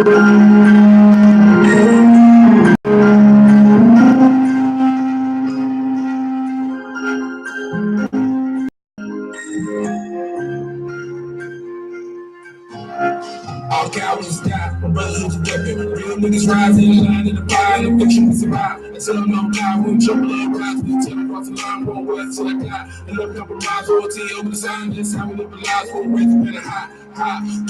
All cowards die, my brotherhood's a weapon. Real niggas rise in line in the fire, and fiction we survive. Until I'm on God, we don't trouble and rise. We tell across the line, won't west till I die. And love compromise, royalty over the sign. That's how we live our lives, for raising better high.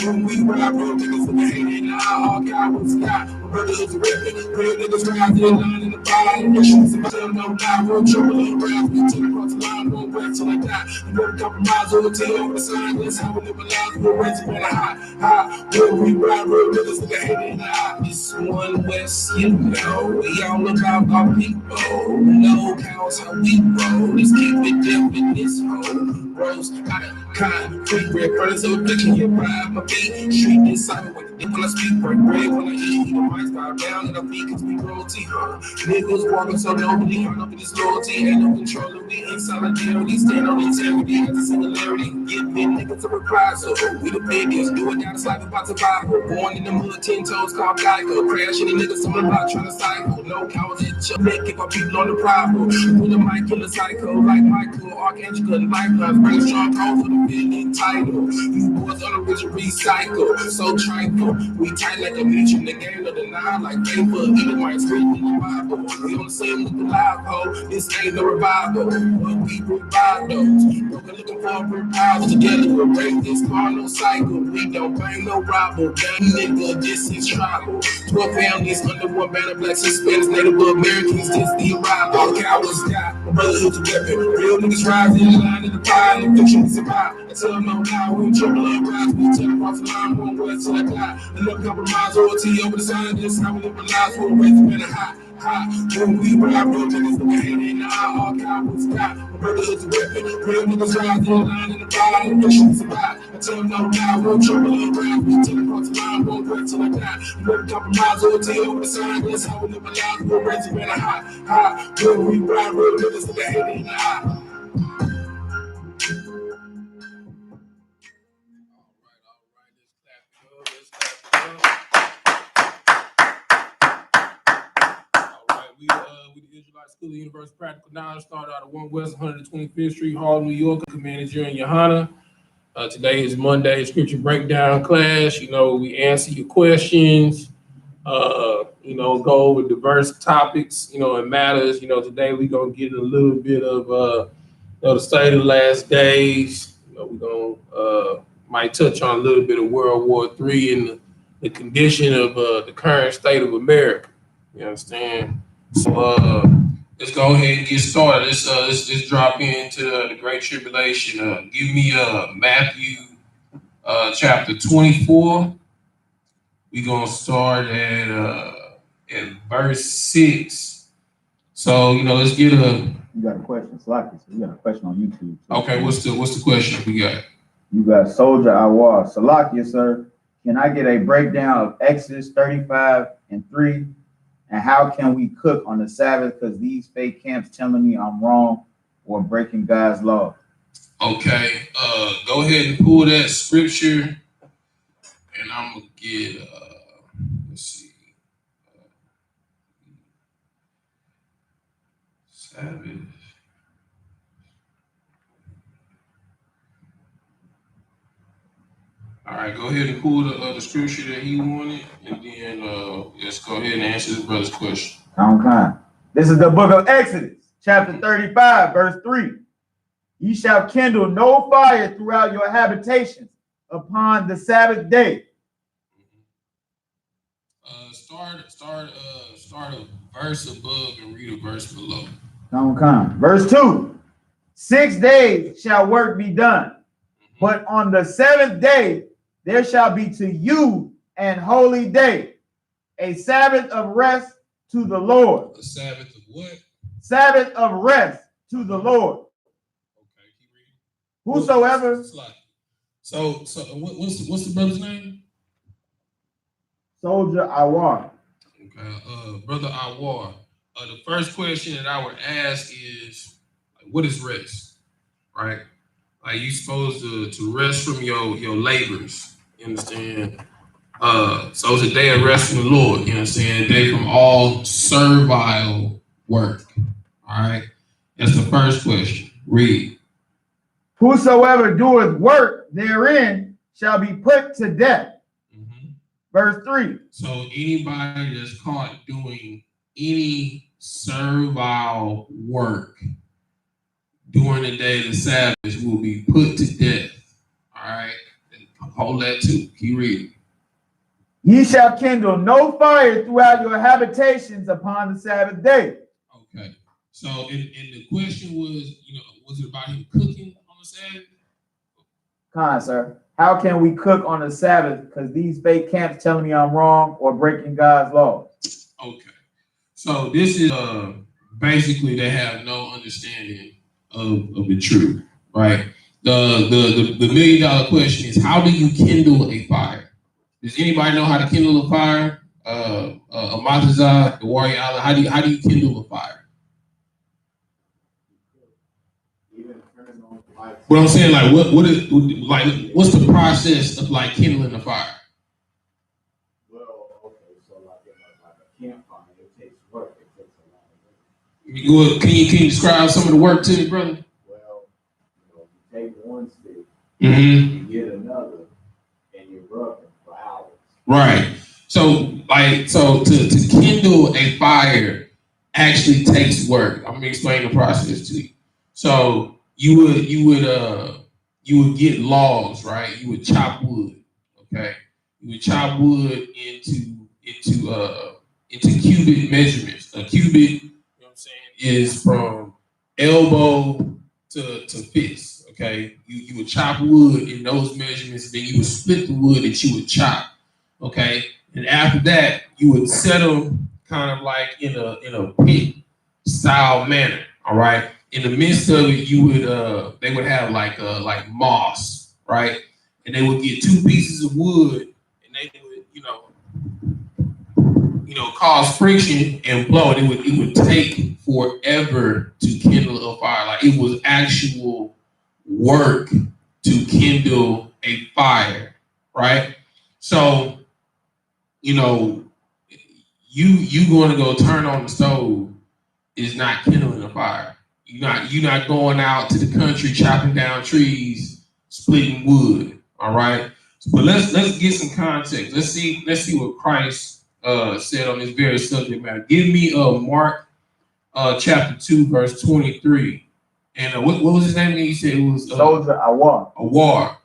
When we ride, real niggas with the hate in the eye. All cowards die, my brotherhood's a weapon. Real niggas rise in line in the fire, and fiction we survive. Until I'm on God, we don't trouble and rise. We tell across the line, won't west till I die. And love compromise, royalty over the sign. That's how we live our lives, for raising better high. When we ride, real niggas with the hate in the eye. This one West, you know, we all about our people. No cows, how we roll. Let's keep it deep in this hole. Rose, got a concrete red furnace of affliction. You ride my feet, street inside with the when I speak, break bread when I eat. The mics bow down and I feet cause we royalty, huh? Niggas walking so nobody hung up in this loyalty. Ain't no control of we in solidarity. Stand on integrity, has a singularity. Giving niggas a reprisal. We the biggest, do it down the slide about survival. Born in the mud, 10 toes called Geico. Crashing the niggas on the block trying to cycle. No cowards at your neck, kick our people on the private. With a mic in the psycho, like Michael, Archangel, and lifelines. Bring strong calls for the feeling title. You boys on the rich recycle. So tranquil, we tight like a beach in the game of the nine, like paper. Either might read in the Bible. We on the same with the live hole. This ain't no revival, but we revive those. We're looking for a revival. Together we'll break this carnal cycle. We don't bang no rival. Gang nigga, this is tribal. 12 families under one banner, blacks, Hispanics, Native Americans, this the arrival. All cowards die, my brotherhood's a weapon. Real niggas rise in line in the fire, and fiction we survive. Until I'm on now, we trouble and rise. We tell across the line, won't west till I die. And love compromise, royalty over the sign. This how we live our lives, we'll raise better high. When we ride, real niggas with the hate in the eye. All cowards die, my brotherhood's a weapon. Real niggas rise in line in the fire, and fiction we survive. Until I'm on now, we'll trouble and rise. We tell across the line, won't west till I die. And love compromise, royalty over the sign. This how we live our lives, we'll raise better high. When we ride, real niggas with the hate in the eye. We the Israelite School of Universal Practical Knowledge started out at 1 West 125th Street, Harlem, New York. I'm manager in YAHANNA. Today is Monday scripture breakdown class. You know, we answer your questions. You know, go over diverse topics. You know, and matters. You know, today we're gonna get a little bit of you know, the state of the last days. You know, we're gonna might touch on a little bit of World War III and the condition of the current state of America. You understand? So let's go ahead and get started. Let's drop into the Great Tribulation. Give me Matthew chapter 24. We're gonna start at verse 6. So you know, let's get a. You got a question, Slacky. So you got a question on YouTube. Okay, what's the question we got? You got Soldier Awar. Salakia, sir. Can I get a breakdown of Exodus 35:3? And how can we cook on the Sabbath? Because these fake camps telling me I'm wrong or breaking God's law. Okay, go ahead and pull that scripture, and I'm gonna get let's see, Sabbath. All right, go ahead and pull the scripture that he wanted, and then let's go ahead and answer this brother's question. This is the book of Exodus, chapter 35, verse 3. Ye shall kindle no fire throughout your habitations upon the Sabbath day. Start a verse above and read a verse below. Verse 2. 6 days shall work be done, but on the 7th day there shall be to you an holy day, a Sabbath of rest to the Lord. A Sabbath of what? Sabbath of rest to the Lord. Okay, keep reading. Whosoever. So what's the brother's name? Soldier Awar. Okay, brother Awar. The first question that I would ask is, what is rest? Right? Like, you supposed to rest from your labors. You understand? So it's a day of rest from the Lord, you know what I'm saying? A day from all servile work. All right. That's the first question. Read. Whosoever doeth work therein shall be put to death. Verse 3. So anybody that's caught doing any servile work during the day of the Sabbath will be put to death. All right. Hold that too. Keep reading. Ye shall kindle no fire throughout your habitations upon the Sabbath day. Okay. So, and the question was, was it about him cooking on the Sabbath? Come on, sir. How can we cook on the Sabbath? Because these fake camps telling me I'm wrong or breaking God's law. Okay. So this is basically they have no understanding of the truth, right? The $1 million question is, how do you kindle a fire? Does anybody know how to kindle a fire? Amatazah, the warrior island, how do you kindle a fire? What I'm saying, like, what's the process of like kindling a fire? Well, okay, so like a campfire, it takes work. It takes a lot of work. Can you describe some of the work to me, brother? Well, you take one stick, you get another, and you're rubbing for hours. Right. So to kindle a fire actually takes work. I'm gonna explain the process to you. So you would get logs, right? You would chop wood, okay? You would chop wood into cubic measurements. A cubic, you know what I'm saying, is from elbow to fist, okay? You would chop wood in those measurements, then you would split the wood that you would chop, okay? And after that, you would set them kind of like in a pit style manner, all right? In the midst of it, they would have like moss, right? And they would get 2 pieces of wood, and they would, cause friction and blow. And it would take forever to kindle a fire. Like, it was actual work to kindle a fire, right? So, you going to go turn on the stove is not kindling a fire. You're not going out to the country chopping down trees, splitting wood. All right. But let's get some context. Let's see what Christ said on this very subject matter. Give me Mark chapter 2, verse 23. And what was his name? He said it was Soldier Awar. Awar.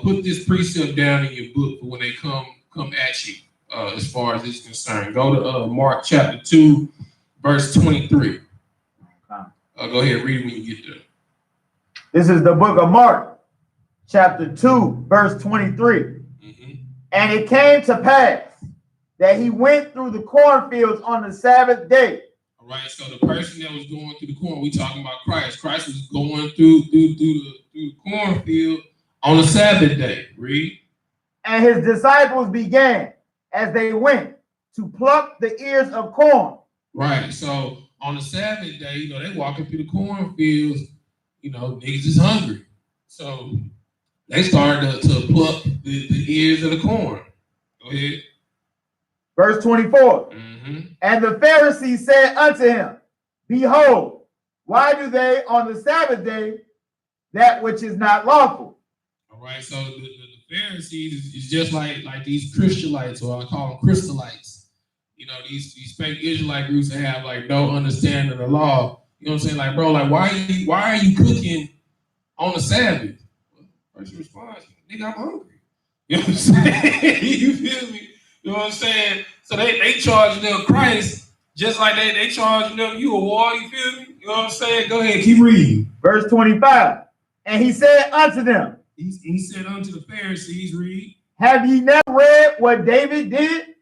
Put this precept down in your book for when they come at you. As far as it's concerned, go to Mark chapter 2, verse 23. Go ahead, read when you get there. This is the book of Mark, chapter 2, verse 23. And it came to pass that he went through the cornfields on the Sabbath day. All right, so the person that was going through the corn, we talking about Christ. Christ was going through the cornfield on the Sabbath day. Read. And his disciples began, as they went, to pluck the ears of corn. Right, so on the Sabbath day, they walking through the cornfields, niggas is hungry. So they started to pluck the ears of the corn. Go ahead. Verse 24. And the Pharisees said unto him, Behold, why do they on the Sabbath day that which is not lawful? All right, so the Pharisees is just like these Christianites, or I call them Christolites. These fake Israelite groups that have like no understanding of the law. You know what I'm saying? Like, bro, like why are you cooking on the Sabbath? First response, nigga, I'm hungry. You know what I'm saying? You feel me? You know what I'm saying? So they charging them Christ just like they charging them you a war. You feel me? You know what I'm saying? Go ahead, keep reading. Verse 25. And he said unto them, he said unto the Pharisees, read. Have ye never read what David did?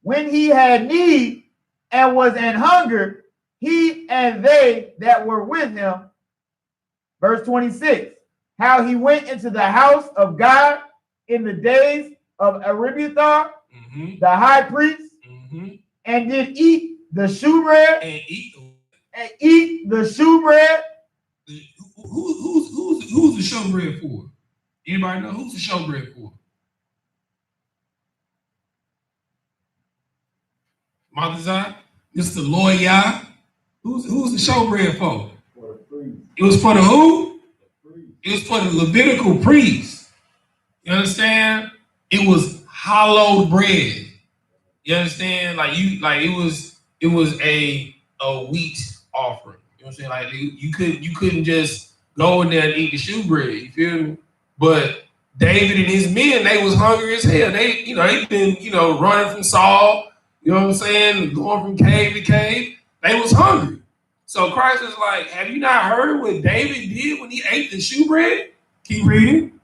When he had need and was an hunger, he and they that were with him. Verse 26. How he went into the house of God in the days of Abiathar, the high priest, and did eat the shewbread. And eat the shewbread. Who's the showbread for? Anybody know who's the showbread for? Montezai, Mr. Loya. Who's the showbread for? It was for the who? It was for the Levitical priests. You understand? It was hollowed bread. You understand? Like it was a wheat offering. You know what I'm saying? Like you couldn't just go in there and eat the shewbread. You feel me? But David and his men, they was hungry as hell. They've been, running from Saul, you know what I'm saying, going from cave to cave. They was hungry. So Christ is like, have you not heard what David did when he ate the shewbread? Keep reading.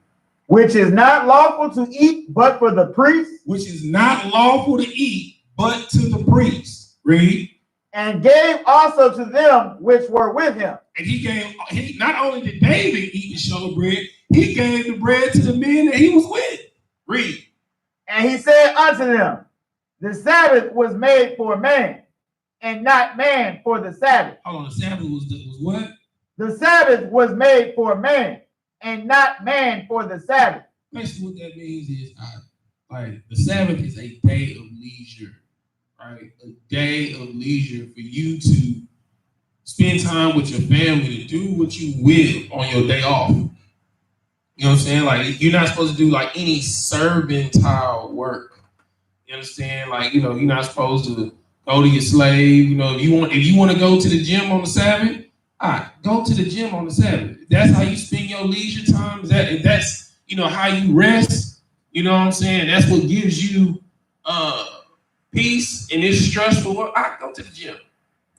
Which is not lawful to eat but for the priests. Which is not lawful to eat but to the priests. Read. And gave also to them which were with him. And he not only did David eat the showbread, he gave the bread to the men that he was with. Read. And he said unto them, the Sabbath was made for man, and not man for the Sabbath. Hold on, the Sabbath was what? The Sabbath was made for man, and not man for the Sabbath. Basically what that means is, the Sabbath is a day of leisure, right? A day of leisure for you to spend time with your family, to do what you will on your day off. You know what I'm saying? Like, you're not supposed to do like any servantile work. You understand? Like, you're not supposed to go to your slave. If you want to go to the gym on the Sabbath, all right, go to the gym on the Sabbath. If that's how you spend your leisure time, if that's how you rest, you know what I'm saying? That's what gives you peace in this stressful work. I go to the gym.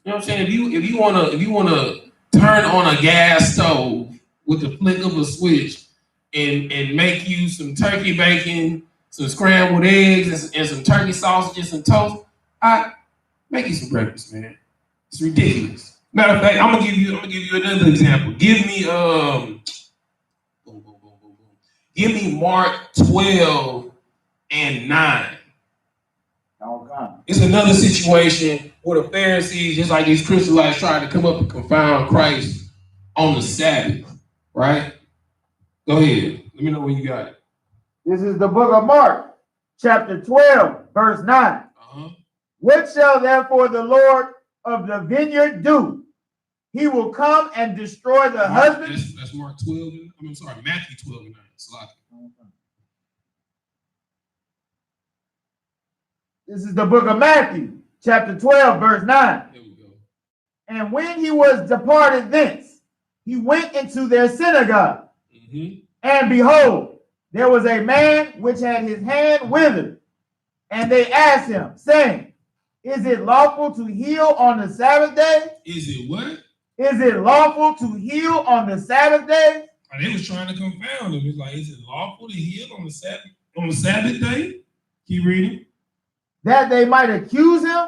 You know what I'm saying? If you wanna turn on a gas stove with the flick of a switch and make you some turkey bacon, some scrambled eggs, and some turkey sausages and toast, make you some breakfast, man. It's ridiculous. Matter of fact, I'm gonna give you another example. Give me Mark 12 and 9. Okay. It's another situation where the Pharisees, just like these Israelites, tried to come up and confound Christ on the Sabbath, right? Go ahead. Let me know when you got it. This is the book of Mark, chapter 12, verse 9. What shall therefore the Lord of the vineyard do? He will come and destroy the husband. That's Mark 12. Matthew 12 and 9. This is the book of Matthew, chapter 12, verse 9. There we go. And when he was departed thence, he went into their synagogue. And behold, there was a man which had his hand withered. And they asked him, saying, is it lawful to heal on the Sabbath day? Is it what? Is it lawful to heal on the Sabbath day? They was trying to confound him. It's like, is it lawful to heal on the Sabbath day? Keep reading. That they might accuse him.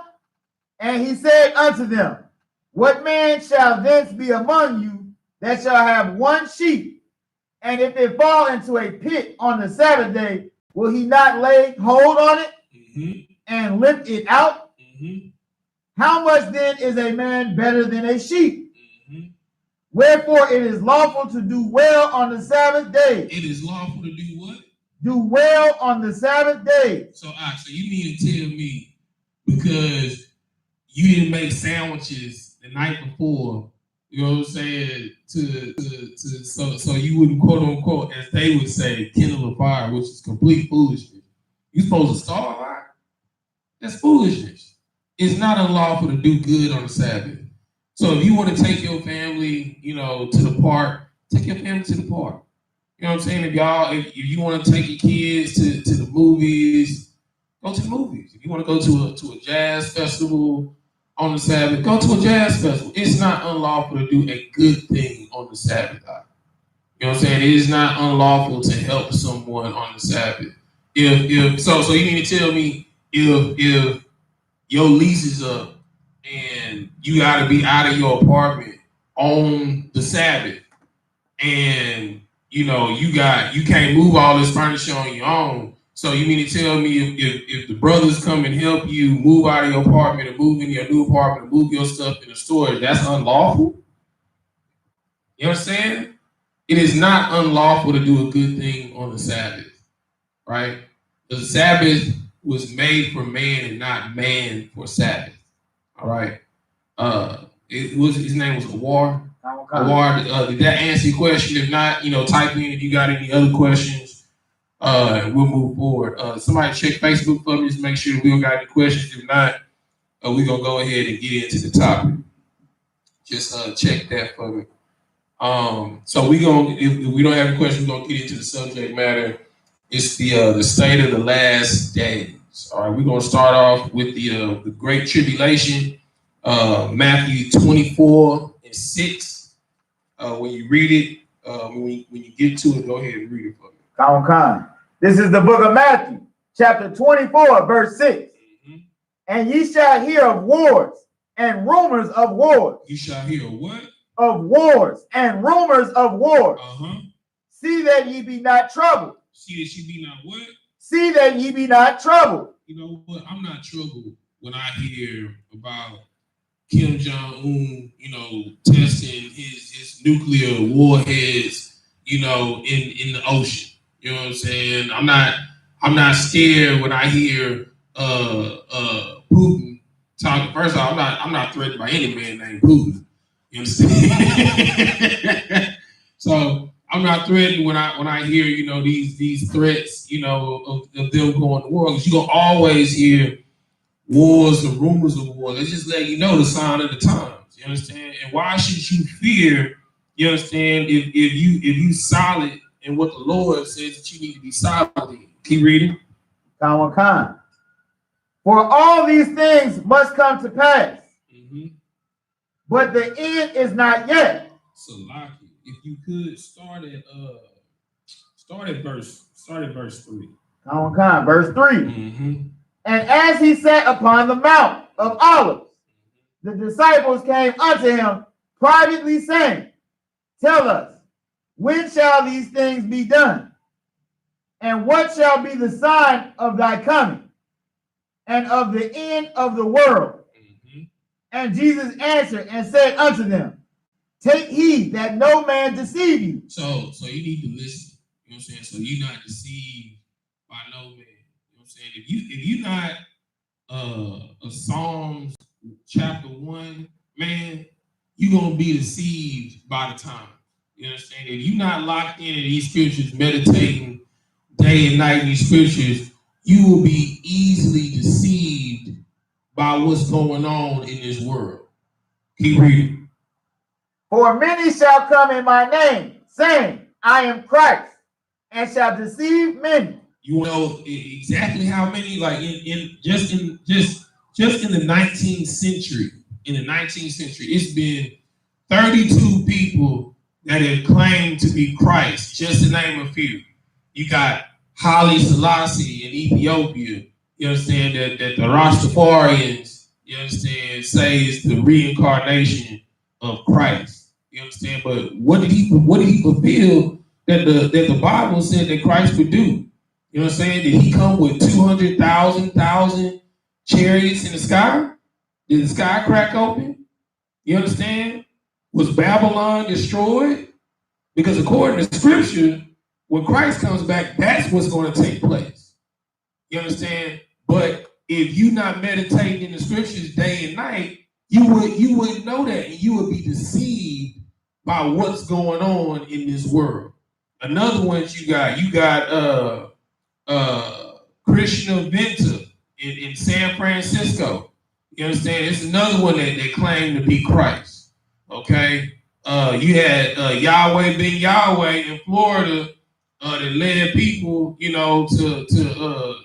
And he said unto them, what man shall thence be among you that shall have one sheep? And if it fall into a pit on the Sabbath day, will he not lay hold on it and lift it out? How much then is a man better than a sheep? Wherefore it is lawful to do well on the Sabbath day. It is lawful to do what? Do well on the Sabbath day. So you mean to tell me because you didn't make sandwiches the night before, you know what I'm saying, so you wouldn't, quote unquote, as they would say, kindle a fire, which is complete foolishness. You're supposed to starve out? That's foolishness. It's not unlawful to do good on the Sabbath. So if you want to take your family, to the park, take your family to the park. You know what I'm saying? If you want to take your kids to the movies, go to the movies. If you want to go to a jazz festival on the Sabbath, go to a jazz festival. It's not unlawful to do a good thing on the Sabbath. You know what I'm saying? It is not unlawful to help someone on the Sabbath. So you mean to tell me if your lease is up and you got to be out of your apartment on the Sabbath, and you can't move all this furniture on your own. So you mean to tell me if the brothers come and help you move out of your apartment and move in your new apartment and move your stuff in the storage, that's unlawful? You know what I'm saying? It is not unlawful to do a good thing on the Sabbath, right? The Sabbath was made for man and not man for Sabbath. All right. His name was Awar. Awar, did that answer your question? If not, type in if you got any other questions. We'll move forward. Somebody check Facebook for me, just make sure we don't got any questions. If not, we're gonna go ahead and get into the topic. Just check that for me. So if we don't have any questions, we're gonna get into the subject matter. It's the state of the last days. All right, we're gonna start off with the Great Tribulation, Matthew 24:6. When you read it, when you get to it, go ahead and read it for me. This is the book of Matthew, chapter 24, verse 6. Mm-hmm. And ye shall hear of wars and rumors of wars. You shall hear what? Of wars and rumors of wars. Uh-huh. See that ye be not troubled. See that ye be not what? See that ye be not troubled. You know what? I'm not troubled when I hear about Kim Jong-un, testing his nuclear warheads, in the ocean. You know what I'm saying? I'm not scared when I hear Putin talking. First of all, I'm not threatened by any man named Putin. You understand? So I'm not threatened when I hear these threats of them going to war, because you're gonna always hear wars and rumors of war. They just let you know the sign of the times. You understand? And why should you fear? You understand? If you solid in what the Lord says that you need to be solid in. Keep reading. For all these things must come to pass, but the end is not yet. So, Lockie, if you could start at verse 3. Verse 3. And as he sat upon the Mount of Olives, the disciples came unto him privately, saying, Tell us, when shall these things be done? And what shall be the sign of thy coming and of the end of the world? And Jesus answered and said unto them, Take heed that no man deceive you. So you need to listen. You know what I'm saying? So you're not deceived by no man. You know what I'm saying? If you're not a Psalms chapter 1 man, you're gonna be deceived by the time. You understand? If you're not locked into these scriptures, meditating day and night in these scriptures, you will be easily deceived by what's going on in this world. Keep reading. For many shall come in my name, saying, I am Christ, and shall deceive many. You know exactly how many, like just in the 19th century. In the 19th century, it's been 32 people that have claimed to be Christ, just to name a few. You got Haile Selassie in Ethiopia. You understand that the Rastafarians, you understand, say it's the reincarnation of Christ. You understand? But what did he fulfill that the Bible said that Christ would do? You know what I'm saying? Did he come with 200,000 chariots in the sky? Did the sky crack open? You understand? Was Babylon destroyed? Because according to scripture, when Christ comes back, that's what's going to take place. You understand? But if you're not meditating in the scriptures day and night, you wouldn't know that, and you would be deceived by what's going on in this world. Another one you got Christian Venter in San Francisco. You understand? It's another one that claimed to be Christ. Okay. You had Yahweh ben Yahweh in Florida that led people, to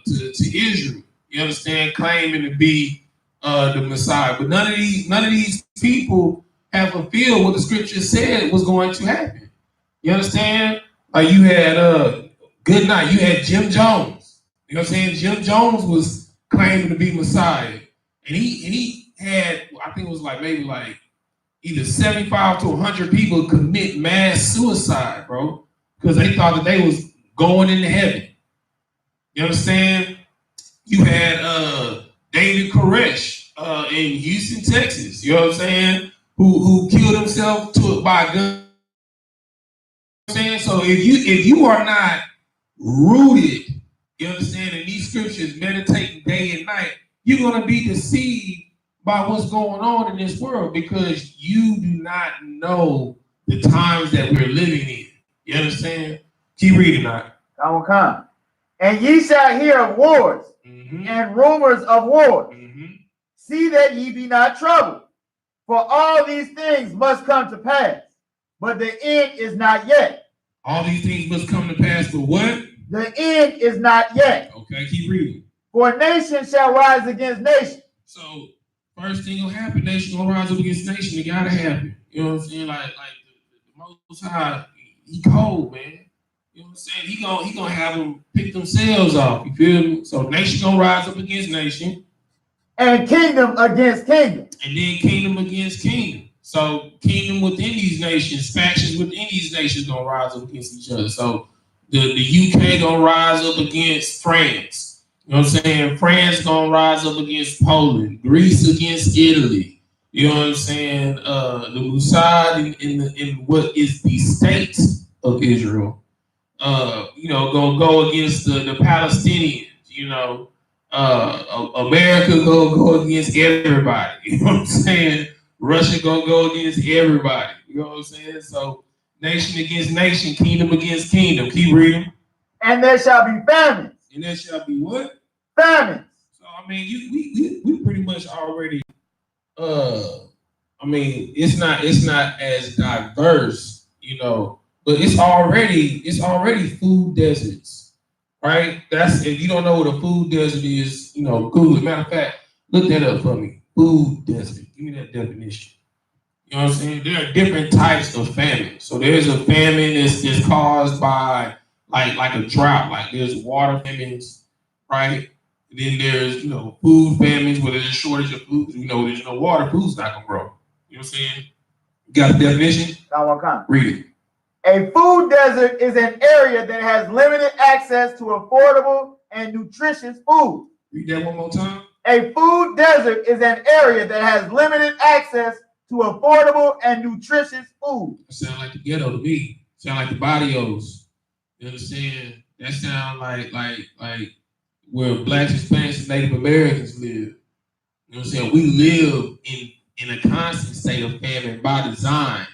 Israel. You understand? Claiming to be the Messiah. But none of these people have fulfilled what the scripture said was going to happen. You understand? You had good night. You had Jim Jones. You know what I'm saying? Jim Jones was claiming to be Messiah. And he had, I think it was maybe either 75 to 100 people commit mass suicide, bro, because they thought that they was going into heaven. You understand? You had David Koresh in Houston, Texas. You know what I'm saying? Who killed himself by a gun. You know what I'm saying? So if you are not rooted, you understand, in these scriptures, meditating you're going to be deceived by what's going on in this world because you do not know the times that we're living in. You understand? Keep reading that. Come. And ye shall hear of wars and rumors of wars. See that ye be not troubled, for all these things must come to pass, but the end is not yet. All these things must come to pass, but what? The end is not yet. Okay, keep reading. For nation shall rise against nation. So, first thing gonna happen, nation gonna rise up against nation. It gotta happen. You know what I'm saying? Like the Most High, he cold, man. You know what I'm saying? He gonna have them pick themselves off. You feel me? So nation gonna rise up against nation. And kingdom against kingdom. And then kingdom against kingdom. So kingdom within these nations, factions within these nations gonna rise up against each other. So the UK gonna rise up against France. You know what I'm saying? France gonna rise up against Poland. Greece against Italy. You know what I'm saying? The Mossad in what is the state of Israel. Gonna go against the Palestinians. You know, America gonna go against everybody. You know what I'm saying? Russia gonna go against everybody. You know what I'm saying? So nation against nation, kingdom against kingdom. Keep reading. And there shall be famines. And there shall be what? Famines. So I mean, we pretty much already. I mean, it's not as diverse, you know, but it's already food deserts, right? That's if you don't know what a food desert is, you know, Google it. Matter of fact, look that up for me. Food desert. Give me that definition. You know what I'm saying? There are different types of famine. So there's a famine that's caused by like a drought. Like there's water famines, right? And then there's, you know, food famines where there's a shortage of food. You know, there's no water, food's not gonna grow. You know what I'm saying? You got the definition? Read it. A food desert is an area that has limited access to affordable and nutritious food. Read that one more time. A food desert is an area that has limited access to affordable and nutritious food. That sound like the ghetto to me. Sound like the barrios. You understand? That sound like where Blacks, Hispanics, and Native Americans live. You know what I'm saying? We live in a constant state of famine by design.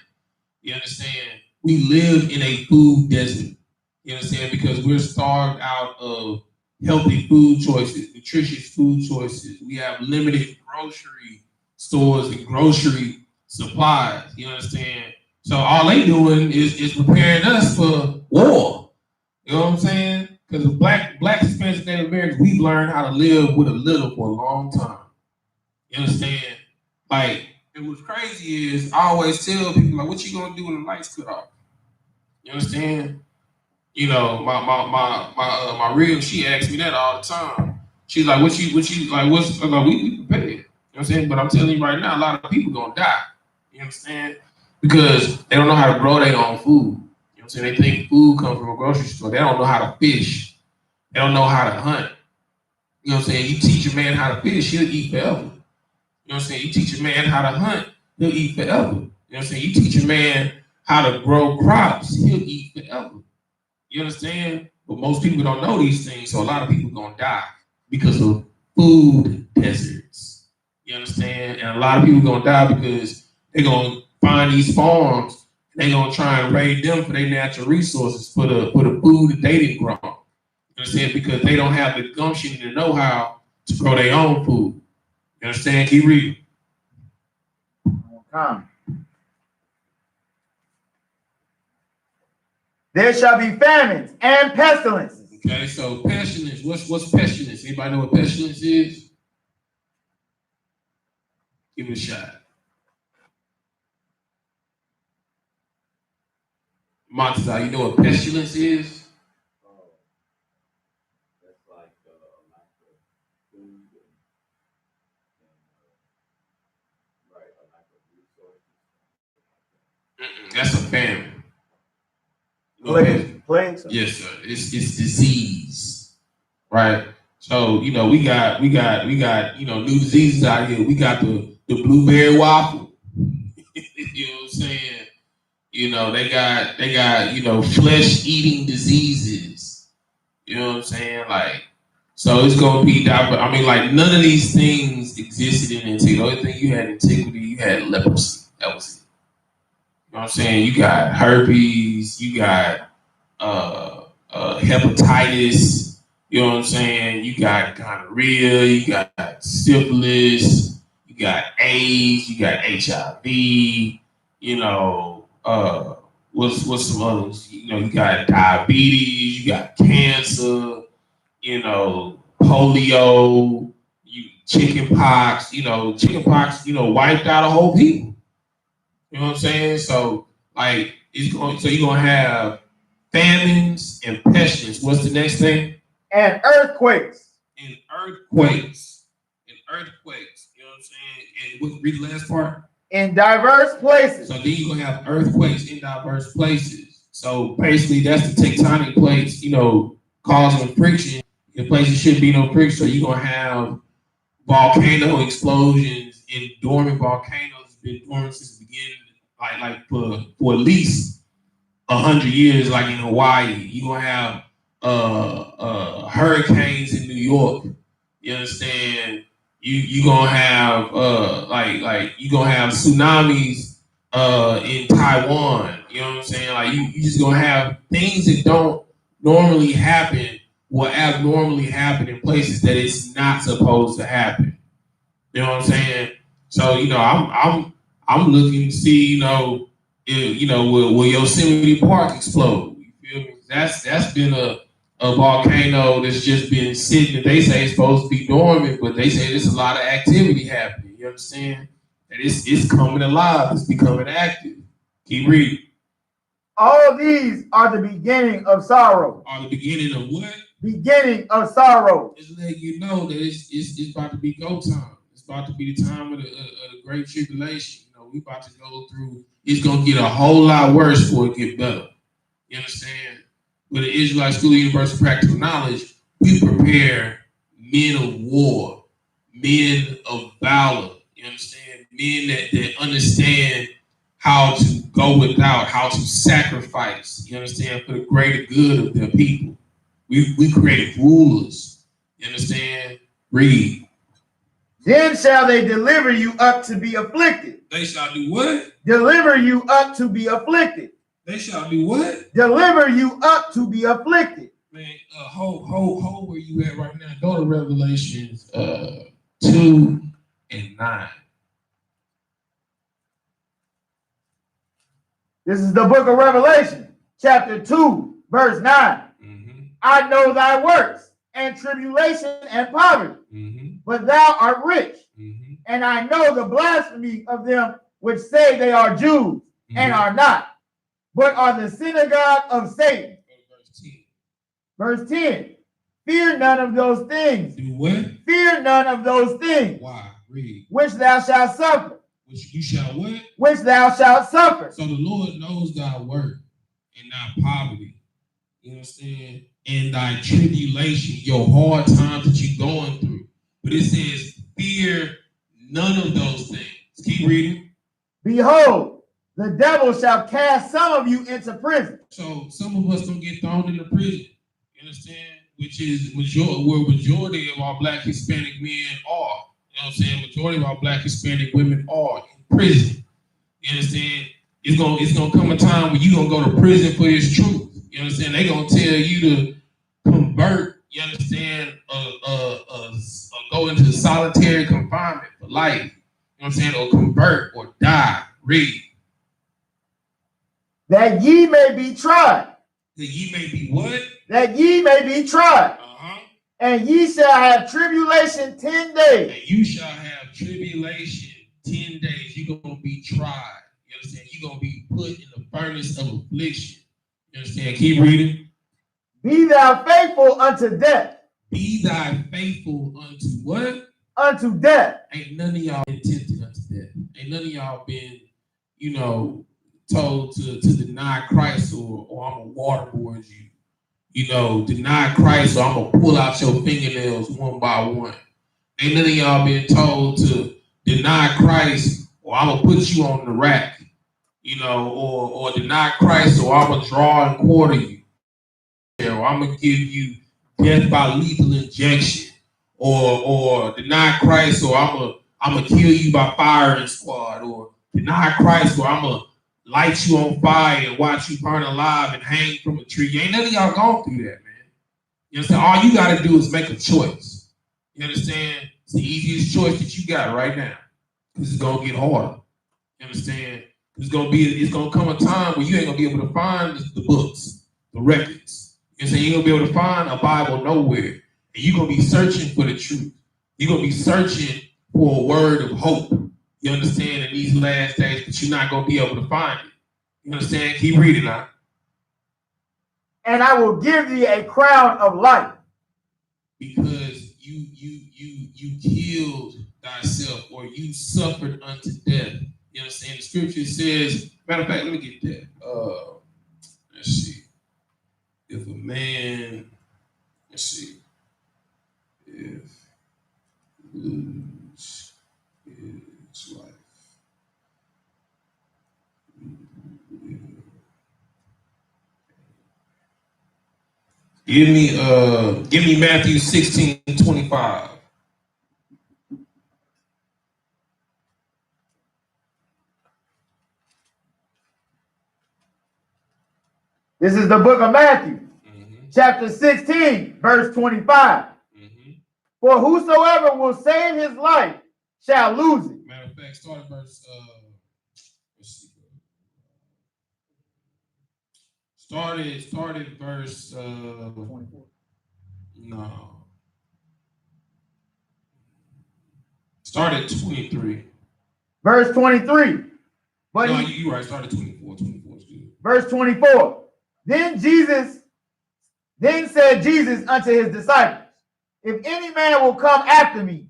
You understand? We live in a food desert. You understand? Because we're starved out of healthy food choices, nutritious food choices. We have limited grocery stores and grocery supplies. You understand? So all they doing is preparing us for war. You know what I'm saying? Because the black Hispanics, Native Americans, we've learned how to live with a little for a long time. You understand? Like, and what's crazy is I always tell people, like, what you gonna do when the lights cut off? You understand? You know, my real, she asks me that all the time. She's like, what you like, what's like, we prepared. You know what I'm saying? But I'm telling you right now, a lot of people gonna die. You understand? Because they don't know how to grow their own food. You know what I'm saying? They think food comes from a grocery store. They don't know how to fish. They don't know how to hunt. You know what I'm saying? You teach a man how to fish, he'll eat forever. You know what I'm saying? You teach a man how to hunt, he'll eat forever. You know what I'm saying? You teach a man how to grow crops, he'll eat forever. You understand? But most people don't know these things, so a lot of people gonna die because of food deserts. You understand? And a lot of people gonna die because they're gonna find these farms, and they're gonna try and raid them for their natural resources, for the food that they didn't grow. You understand? Because they don't have the gumption and the know-how to grow their own food. You understand? Keep reading. There shall be famines and pestilences. Okay, so pestilence. What's pestilence? Anybody know what pestilence is? Give it a shot. Montezal, you know what pestilence is? That's like a lack of food and right, a lack of resources. That's a famine. Plagues? Yes, sir. It's disease, right? So you know we got you know new diseases out here. We got the blueberry waffle. You know what I'm saying? You know they got you know flesh eating diseases. You know what I'm saying? Like So it's gonna be diverse. I mean, like none of these things existed in antiquity. The only thing you had in antiquity, you had leprosy. That was it. You know what I'm saying? You got herpes, you got hepatitis, you know what I'm saying? You got gonorrhea, you got syphilis, you got AIDS, you got HIV, you know, what's some others? You know, you got diabetes, you got cancer, you know, polio, chicken pox, wiped out a whole people. You know what I'm saying? So like you're gonna have famines and pestilence. What's the next thing? And earthquakes. And earthquakes. You know what I'm saying? And read the last part. In diverse places. So then you're gonna have earthquakes in diverse places. So basically that's the tectonic plates, causing friction in places should be no friction. So you're gonna have volcano explosions in dormant volcanoes been dormant since the beginning, like for at least 100 years, like in Hawaii. You're gonna have hurricanes in New York. You understand? You gonna have you gonna have tsunamis in Taiwan. You know what I'm saying? Like you just gonna have things that don't normally happen will abnormally happen in places that it's not supposed to happen. You know what I'm saying? So I'm looking to see will Yosemite Park explode? You feel me? That's been a volcano that's just been sitting. They say it's supposed to be dormant, but they say there's a lot of activity happening. You understand? And it's coming alive. It's becoming active. Keep reading. All these are the beginning of sorrow. Are the beginning of what? Beginning of sorrow. Just letting you know that it's about to be go time. It's about to be the time of the great tribulation. We about to go through. It's gonna get a whole lot worse before it get better. You understand? With the Israelite School of Universal Practical Knowledge, we prepare men of war, men of valor. You understand? Men that understand how to go without, how to sacrifice. You understand? For the greater good of their people. We create rulers. You understand? Read. Then shall they deliver you up to be afflicted. They shall do what? Deliver you up to be afflicted. They shall do what? Deliver you up to be afflicted. Man, hold where you at right now. Go to Revelations 2 and 9. This is the book of Revelation, chapter 2, verse 9. Mm-hmm. I know thy works and tribulation and poverty, but thou art rich. And I know the blasphemy of them which say they are Jews and are not, but are the synagogue of Satan. Verse 10. Fear none of those things. Do what? Fear none of those things. Why? Read. Which thou shalt suffer. Which you shall what? Which thou shalt suffer. So the Lord knows thy work and thy poverty. You understand? And thy tribulation, your hard times that you're going through. But it says, fear none of those things. Keep reading. Behold, the devil shall cast some of you into prison. So some of us don't get thrown into prison. You understand? Which is where majority of our Black Hispanic men are. You know what I'm saying? Majority of our Black Hispanic women are in prison. You understand? It's gonna come a time when you're gonna go to prison for this truth. You understand? They're gonna tell you to convert, you understand, go into solitary confinement for life. You know what I'm saying? Or convert or die. Read. That ye may be tried. That ye may be what? That ye may be tried. And ye shall have tribulation 10 days. And you shall have tribulation 10 days. You're going to be tried. You understand? You're going to be put in the furnace of affliction. You understand? Keep reading. Be thou faithful unto death. Be thy faithful unto what? Unto death. Ain't none of y'all been tempted unto death. Ain't none of y'all been, told to deny Christ or I'm going to waterboard you. Deny Christ or I'm going to pull out your fingernails one by one. Ain't none of y'all been told to deny Christ or I'm going to put you on the rack, or deny Christ or I'm going to draw and quarter you. Or I'm going to give you death by lethal injection, or deny Christ, or I'm gonna kill you by firing squad, or deny Christ, or I'm gonna light you on fire and watch you burn alive and hang from a tree. Ain't none of y'all gone through that, man. You understand? All you gotta do is make a choice. You understand? It's the easiest choice that you got right now. Because it's gonna get harder. You understand? It's gonna come a time where you ain't gonna be able to find the books, the records. You understand? You ain't gonna be able to find a Bible nowhere. And you're gonna be searching for the truth. You're gonna be searching for a word of hope. You understand, in these last days, but you're not gonna be able to find it. You understand? Keep reading now. And I will give thee a crown of life. Because you killed thyself, or you suffered unto death. You understand? The scripture says, matter of fact, let me get that. Let's see. If a man, let's see, if lose his life. Give me Matthew 16:25. This is the book of Matthew, chapter 16, verse 25. For whosoever will save his life shall lose it. Matter of fact, start at verse, let's see. Started verse, 24. no. Started 23. Verse 23. But no, you're right, started 24. 24 is good. Verse 24. Then said Jesus unto his disciples, if any man will come after me,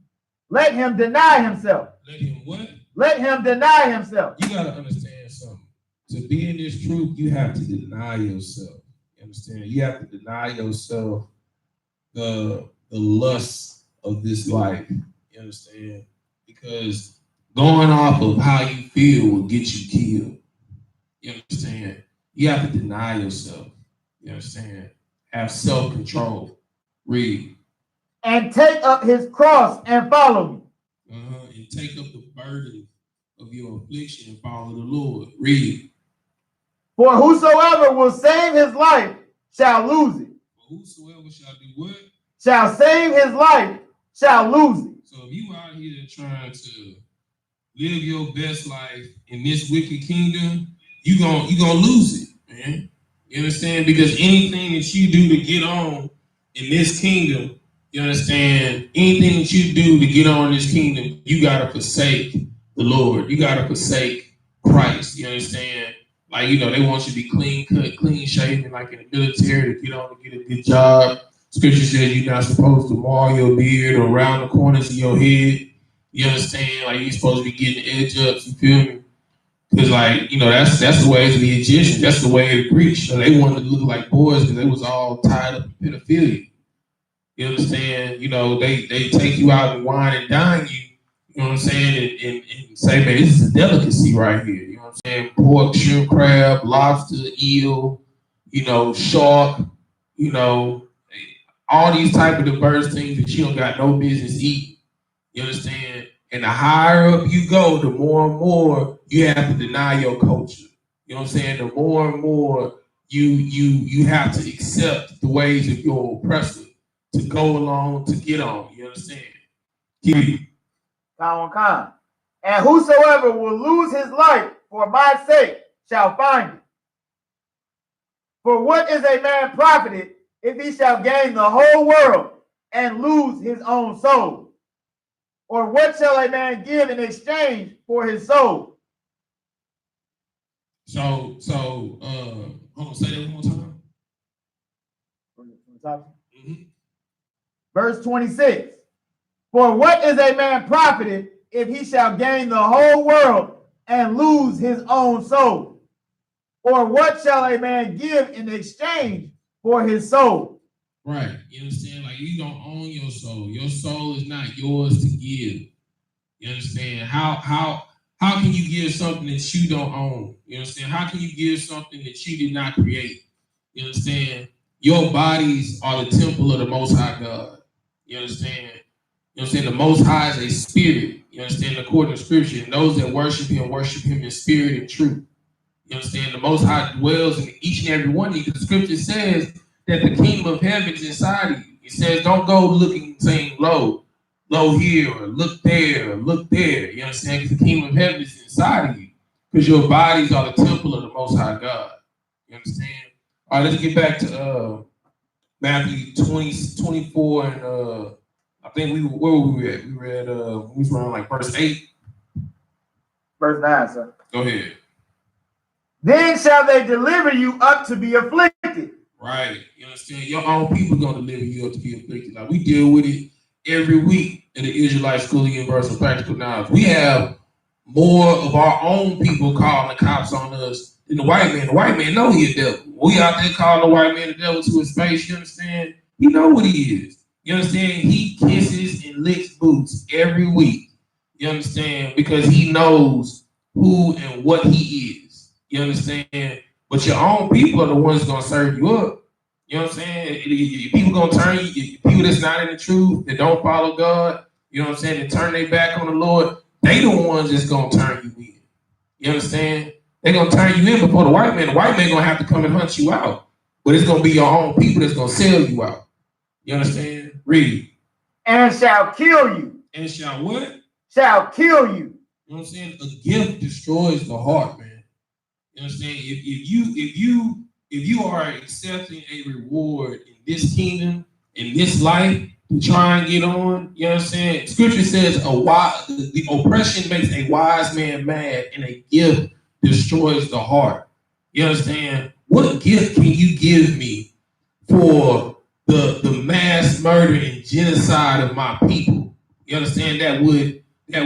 let him deny himself. Let him what? Let him deny himself. You got to understand something. To be in this truth, you have to deny yourself. You understand? You have to deny yourself the lust of this life. You understand? Because going off of how you feel will get you killed. You understand? You have to deny yourself. You understand? Have self-control. Read. And take up his cross and follow me. And take up the burden of your affliction and follow the Lord. Read. For whosoever will save his life shall lose it. For whosoever shall do what? Shall save his life shall lose it. So if you out here trying to live your best life in this wicked kingdom, you gonna lose it, man. You understand? Because anything that you do to get on in this kingdom, you understand, anything that you do to get on this kingdom, you gotta forsake the Lord. You gotta forsake Christ. You understand? Like, they want you to be clean cut, clean shaven, like in the military, to get on and get a good job. Scripture says you're not supposed to mar your beard or round the corners of your head. You understand? Like, you're supposed to be getting edge ups, you feel me? Because, that's the way of the Egyptians. That's the way of the Greeks. So they wanted to look like boys because they was all tied up in pedophilia. You understand? They take you out and wine and dine you. You know what I'm saying? And say, man, this is a delicacy right here. You know what I'm saying? Pork, shrimp, crab, lobster, eel, shark, all these type of diverse things that you don't got no business eating. You understand? And the higher up you go, the more and more you have to deny your culture. You know what I'm saying? The more and more you have to accept the ways of your oppressor to go along, to get on. You understand? And whosoever will lose his life for my sake shall find it. For what is a man profited if he shall gain the whole world and lose his own soul? Or what shall a man give in exchange for his soul? So, hold on, say that one more time. Verse 26. For what is a man profited if he shall gain the whole world and lose his own soul? Or what shall a man give in exchange for his soul? Right. You understand? Like, you don't own your soul. Your soul is not yours to give. You understand? How can you give something that you don't own? You understand? How can you give something that you did not create? You understand? Your bodies are the temple of the Most High God. You understand? You understand? The Most High is a spirit. You understand? According to Scripture, and those that worship Him in spirit and truth. You understand? The Most High dwells in each and every one of you. Because the Scripture says that the kingdom of heaven is inside of you. It says, don't go looking, saying low here, or look there, or look there. You understand? Because the kingdom of heaven is inside of you. Because your bodies are the temple of the Most High God. You understand? All right, let's get back to Matthew 24, and I think where were we at? We were at we was around like verse 8. Verse 9, sir. Go ahead. Then shall they deliver you up to be afflicted. Right. You understand? Your own people gonna deliver you up to be afflicted. Like we deal with it every week in the Israelite School of Universal Practical Knowledge. We have more of our own people calling the cops on us than the white man. The white man know he a devil. We out there calling the white man the devil to his face, you understand? He know what he is. You understand? He kisses and licks boots every week. You understand? Because he knows who and what he is. You understand? But your own people are the ones gonna serve you up. You know what I'm saying? People gonna turn you, people that's not in the truth, that don't follow God, you know what I'm saying, that turn their back on the Lord, they the ones that's gonna turn you in. You understand? They're gonna turn you in before the white man. The white man gonna have to come and hunt you out. But it's gonna be your own people that's gonna sell you out. You understand? Read. And shall kill you. And shall what? Shall kill you. You know what I'm saying? A gift destroys the heart, man. You understand? If you are accepting a reward in this kingdom, in this life, to try and get on, you know what I'm saying? Scripture says the oppression makes a wise man mad, and a gift destroys the heart. You understand? What gift can you give me for the mass murder and genocide of my people? You understand? That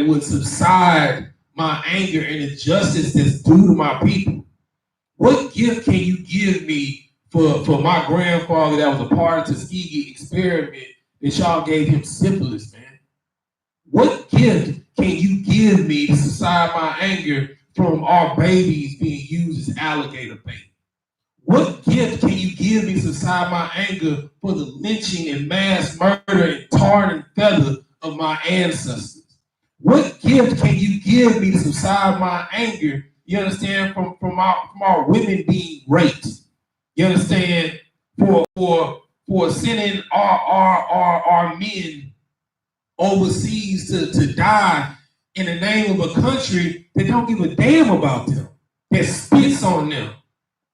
would subside my anger and injustice that's due to my people. What gift can you give me for my grandfather that was a part of the Tuskegee experiment that y'all gave him syphilis, man? What gift can you give me to subside my anger from our babies being used as alligator bait? What gift can you give me to subside my anger for the lynching and mass murder and tar and feather of my ancestors? What gift can you give me to subside my anger, you understand, from our women being raped? You understand, for sending our men overseas to die in the name of a country that don't give a damn about them, that spits on them.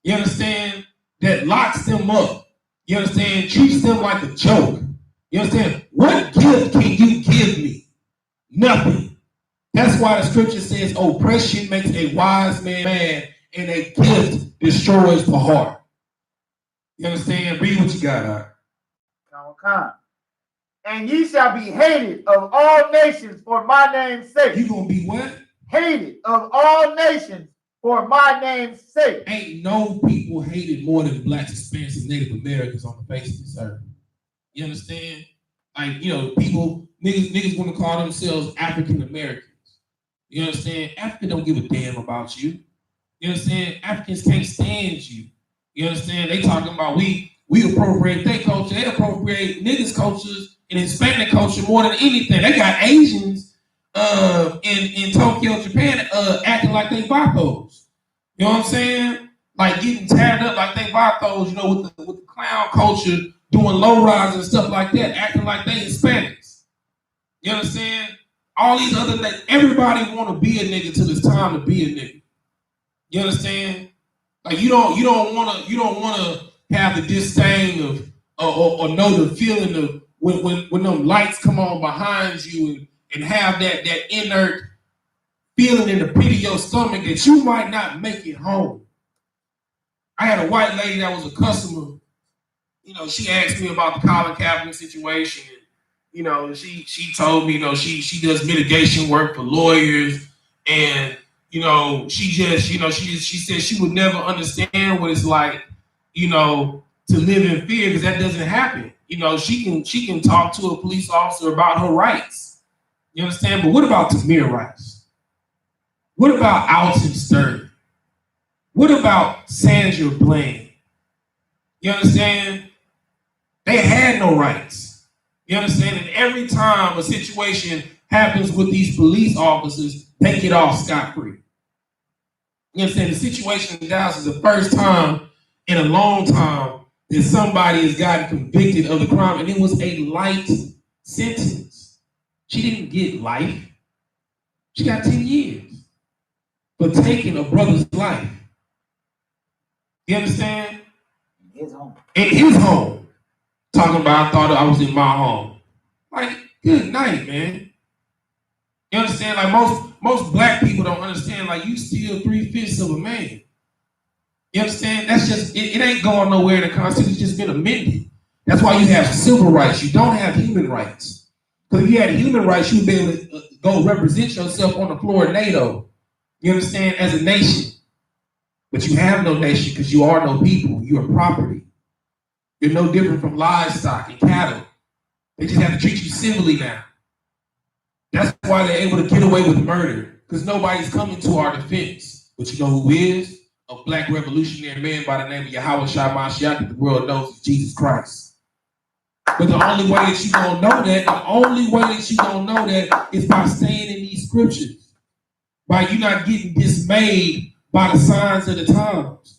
You understand? That locks them up. You understand? Treats them like a joke. You understand? What gift can you give me? Nothing. That's why the scripture says oppression makes a wise man mad, and a gift destroys the heart. You understand? Read what you got, Come. And ye shall be hated of all nations for my name's sake. You gonna be what? Hated of all nations for my name's sake. Ain't no people hated more than blacks, Hispanics, and Native Americans on the face of this earth. You understand? Like, you know, niggas want to call themselves African Americans. You understand? Africa don't give a damn about you. You understand? Africans can't stand you. You understand? They talking about we appropriate their culture. They appropriate niggas' cultures and Hispanic culture more than anything. They got Asians in Tokyo, Japan, acting like they vacos. You know what I'm saying? Like getting tatted up like they vacos, you know, with the clown culture, doing low rise and stuff like that, acting like they Hispanics. You understand? All these other niggas, everybody want to be a nigga till it's time to be a nigga. You understand? Like you don't want to have the disdain of or know the feeling of when them lights come on behind you and have that inert feeling in the pit of your stomach that you might not make it home. I had a white lady that was a customer. You know, she asked me about the Colin Kaepernick situation. And, you know, she told me, you know, she does mitigation work for lawyers, and you know, she said she would never understand what it's like, you know, to live in fear, because that doesn't happen. You know, she can talk to a police officer about her rights. You understand? But what about Tamir Rice? What about Alton Sterling? What about Sandra Bland? You understand? They had no rights. You understand? And every time a situation happens with these police officers, they get off scot-free. You understand? The situation in Dallas is the first time in a long time that somebody has gotten convicted of the crime, and it was a light sentence. She didn't get life. She got 10 years for taking a brother's life. You understand? His home. In his home. Talking about, I thought I was in my home. Like, good night, man. You understand? Like most black people don't understand, like, you steal 3/5 of a man. You understand? That's just, it ain't going nowhere in the Constitution. It's just been amended. That's why you have civil rights. You don't have human rights. Because if you had human rights, you'd be able to go represent yourself on the floor of NATO. You understand? As a nation. But you have no nation because you are no people. You are property. You're no different from livestock and cattle. They just have to treat you civilly now. That's why they're able to get away with murder, because nobody's coming to our defense. But you know who is? A black revolutionary man by the name of YAHANNA that the world knows is Jesus Christ. But the only way that you're going to know that, is by staying in these scriptures. By you not getting dismayed by the signs of the times.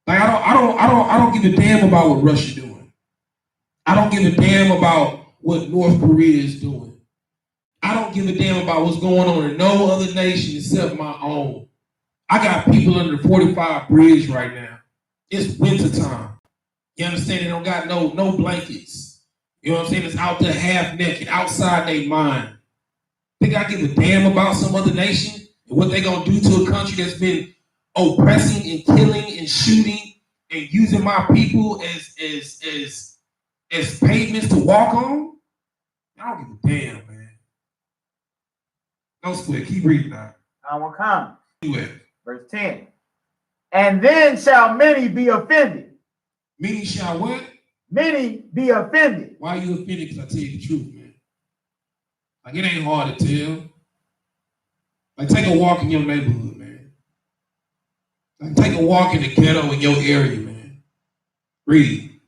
Like I don't give a damn about what Russia doing. I don't give a damn about what North Korea is doing. I don't give a damn about what's going on in no other nation except my own. I got people under the 45 bridge right now. It's winter time. You understand? They don't got no blankets. You know what I'm saying? It's out there half naked, outside their mind. Think I give a damn about some other nation and what they gonna do to a country that's been oppressing and killing and shooting and using my people as pavements to walk on? I don't give a damn, man. No sweat. Keep reading now. I will come. Anyway. Verse 10. And then shall many be offended. Many shall what? Many be offended. Why are you offended? Because I tell you the truth, man. Like, it ain't hard to tell. Like, take a walk in your neighborhood, man. Like, take a walk in the ghetto in your area, man. Read.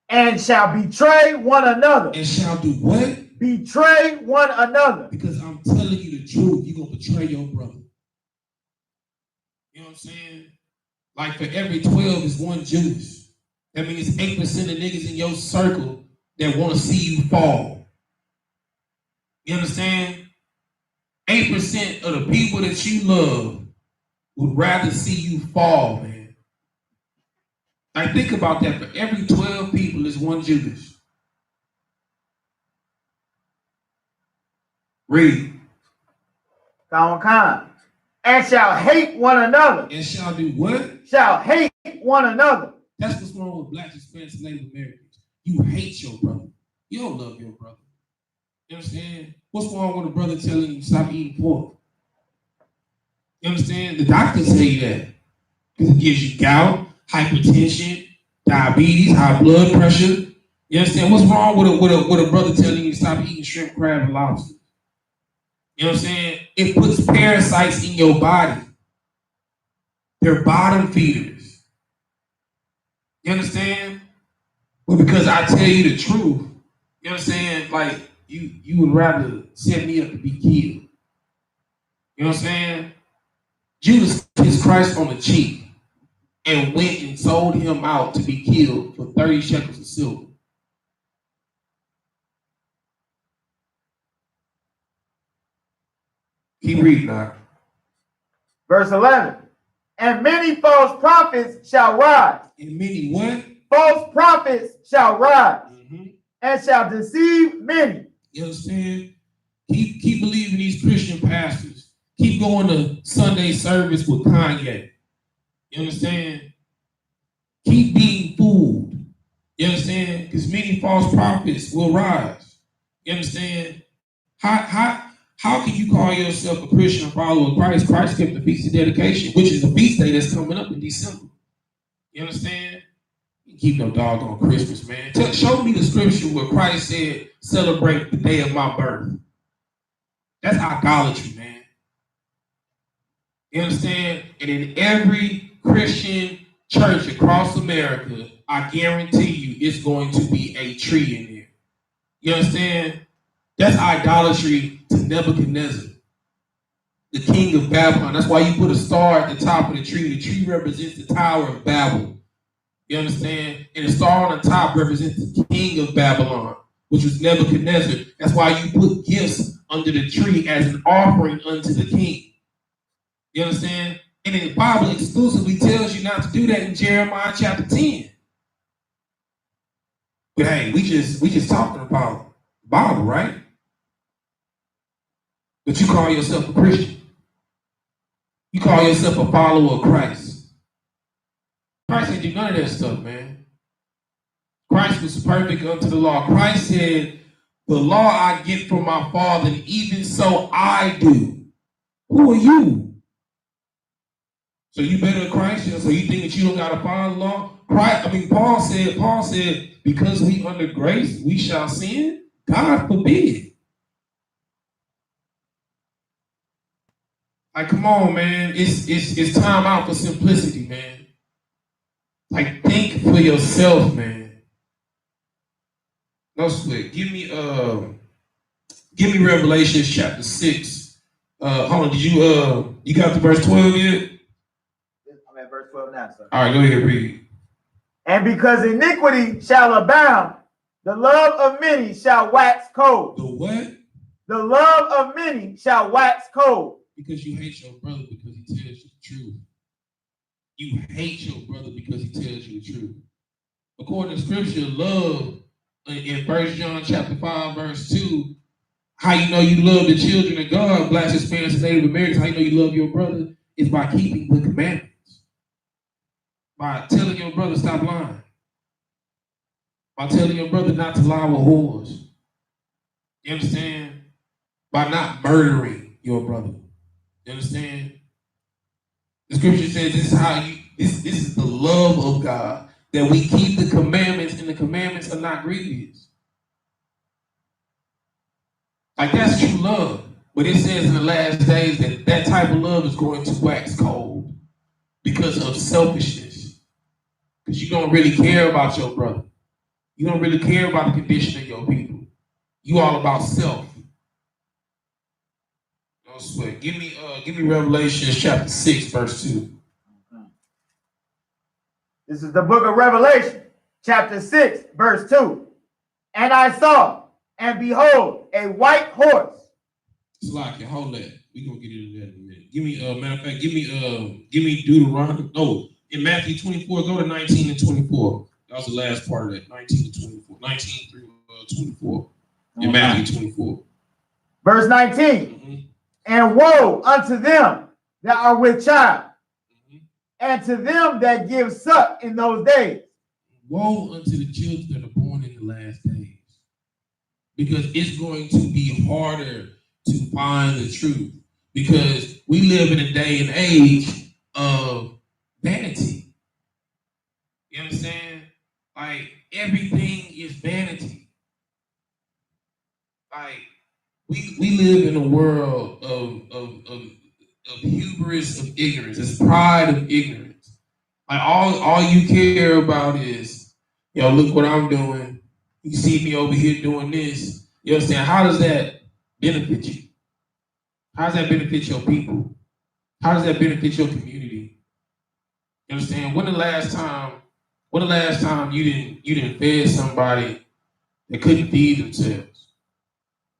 And shall betray one another. And shall do what? Betray one another. Because I'm telling you the truth, you're going to betray your brother. You know what I'm saying? Like, for every 12 is one Judas. That means 8% of niggas in your circle that want to see you fall. You understand? 8% of the people that you love would rather see you fall, man. Like, think about that. For every 12 people is one Judas. Read. And shall hate one another. And shall do what? Shall hate one another. That's what's wrong with Black, Hispanics, and Native Americans. You hate your brother. You don't love your brother. You understand? What's wrong with a brother telling you stop eating pork? You understand? The doctors tell you that. Because it gives you gout, hypertension, diabetes, high blood pressure. You understand? What's wrong with a brother telling you to stop eating shrimp, crab, and lobster? You know what I'm saying? It puts parasites in your body. They're bottom feeders. You understand? But because I tell you the truth, you know what I'm saying? Like, you would rather set me up to be killed. You know what I'm saying? Judas kissed Christ on the cheek and went and sold him out to be killed for 30 shekels of silver. Keep reading now. Verse 11. And many false prophets shall rise. And many what? False prophets shall rise. And shall deceive many. You understand? Keep believing these Christian pastors. Keep going to Sunday service with Kanye. You understand? Keep being fooled. You understand? Because many false prophets will rise. You understand? How can you call yourself a Christian follower of Christ? Christ kept the Feast of Dedication, which is a feast day that's coming up in December. You understand? You keep no doggone Christmas, man. Show me the scripture where Christ said, celebrate the day of my birth. That's idolatry, man. You understand? And in every Christian church across America, I guarantee you it's going to be a tree in there. You understand? That's idolatry to Nebuchadnezzar, the king of Babylon. That's why you put a star at the top of the tree. The tree represents the Tower of Babel. You understand? And the star on the top represents the king of Babylon, which was Nebuchadnezzar. That's why you put gifts under the tree as an offering unto the king. You understand? And the Bible exclusively tells you not to do that in Jeremiah chapter 10. But hey, we just talking about the Bible, right? But you call yourself a Christian. You call yourself a follower of Christ. Christ ain't do none of that stuff, man. Christ was perfect unto the law. Christ said, the law I get from my Father, and even so I do. Who are you? So you better than Christ? So you think that you don't got to follow the law? Paul said, because we under grace, we shall sin? God forbid. Like, come on, man. It's time out for simplicity, man. Like, think for yourself, man. No sweat. Give me Revelation chapter 6. Hold on, did you got to verse 12 yet? I'm at verse 12 now, sir. All right, go ahead, read. And because iniquity shall abound, the love of many shall wax cold. The what? The love of many shall wax cold. Because you hate your brother because he tells you the truth. You hate your brother because he tells you the truth. According to scripture, love in 1 John chapter 5, verse 2, how you know you love the children of God, Blacks, Hispanics, and Native Americans, how you know you love your brother is by keeping the commandments. By telling your brother stop lying. By telling your brother not to lie with whores. You understand? By not murdering your brother. You understand? The scripture says this is how this is the love of God, that we keep the commandments, and the commandments are not grievous. Like, that's true love. But it says in the last days that that type of love is going to wax cold because of selfishness. Because you don't really care about your brother. You don't really care about the condition of your people. You all about self. No sweat. Give me Revelation chapter 6, verse 2. This is the book of Revelation, chapter 6, verse 2. And I saw, and behold, a white horse. Slack, hold that. We're gonna get into that in a minute. Give me matter of fact, give me Deuteronomy. Oh, in Matthew 24, go to 19 and 24. That was the last part of that. 19 to 24. 19 through 24. In Matthew 24. Verse 19. And woe unto them that are with child, and to them that give suck in those days. Woe unto the children that are born in the last days. Because it's going to be harder to find the truth. Because we live in a day and age of vanity. You understand? Like, everything is vanity. Like, we live in a world of hubris of ignorance. It's pride of ignorance. Like, all you care about is, yo, look what I'm doing. You see me over here doing this. You understand? How does that benefit you? How does that benefit your people? How does that benefit your community? You understand? When the last time you didn't feed somebody that couldn't feed themselves?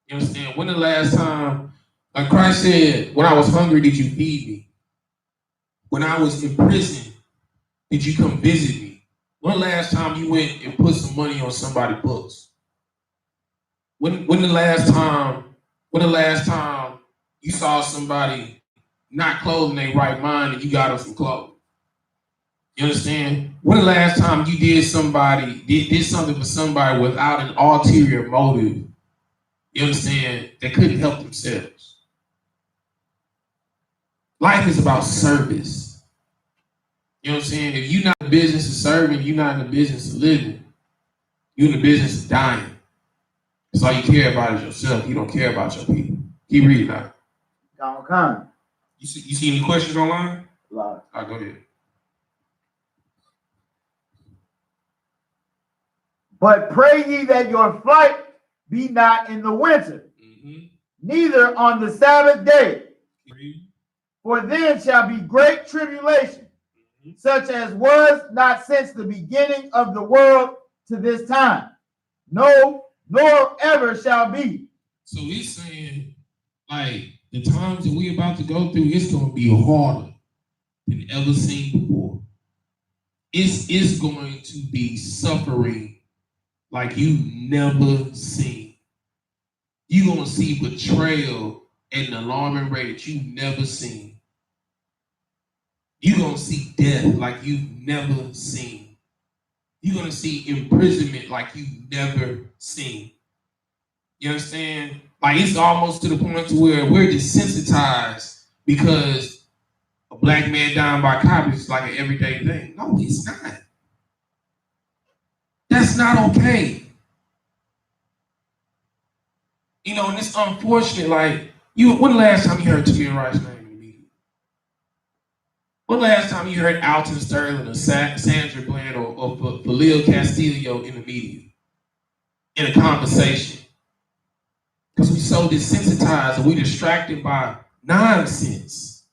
You understand? When the last time, like Christ said, when I was hungry, did you feed me? When I was in prison, did you come visit me? When the last time you went and put some money on somebody's books? When the last time you saw somebody not clothing their right mind and you got them some clothes? You understand? When the last time you did something for somebody without an ulterior motive? You understand? They couldn't help themselves. Life is about service. You know what I'm saying? If you're not in the business of serving, you're not in the business of living. You're in the business of dying. That's all you care about is yourself. You don't care about your people. Keep reading now. Come. You see any questions online? All right, go ahead. But pray ye that your flight be not in the winter, neither on the Sabbath day. For then shall be great tribulation, such as was not since the beginning of the world to this time. No, nor ever shall be. So he's saying, like, the times that we're about to go through, it's going to be harder than ever seen before. It's going to be suffering like you never seen. You're going to see betrayal at an alarming rate that you've never seen. You're going to see death like you've never seen. You're going to see imprisonment like you've never seen. You understand? Like, it's almost to the point to where we're desensitized because a black man dying by cop is like an everyday thing. No, it's not. That's not okay. You know, and it's unfortunate. Like, when the last time you heard Tamir Rice's name in the media? When the last time you heard Alton Sterling or Sandra Bland or Khalil Castillo in the media? In a conversation? Because we so desensitized and we distracted by nonsense.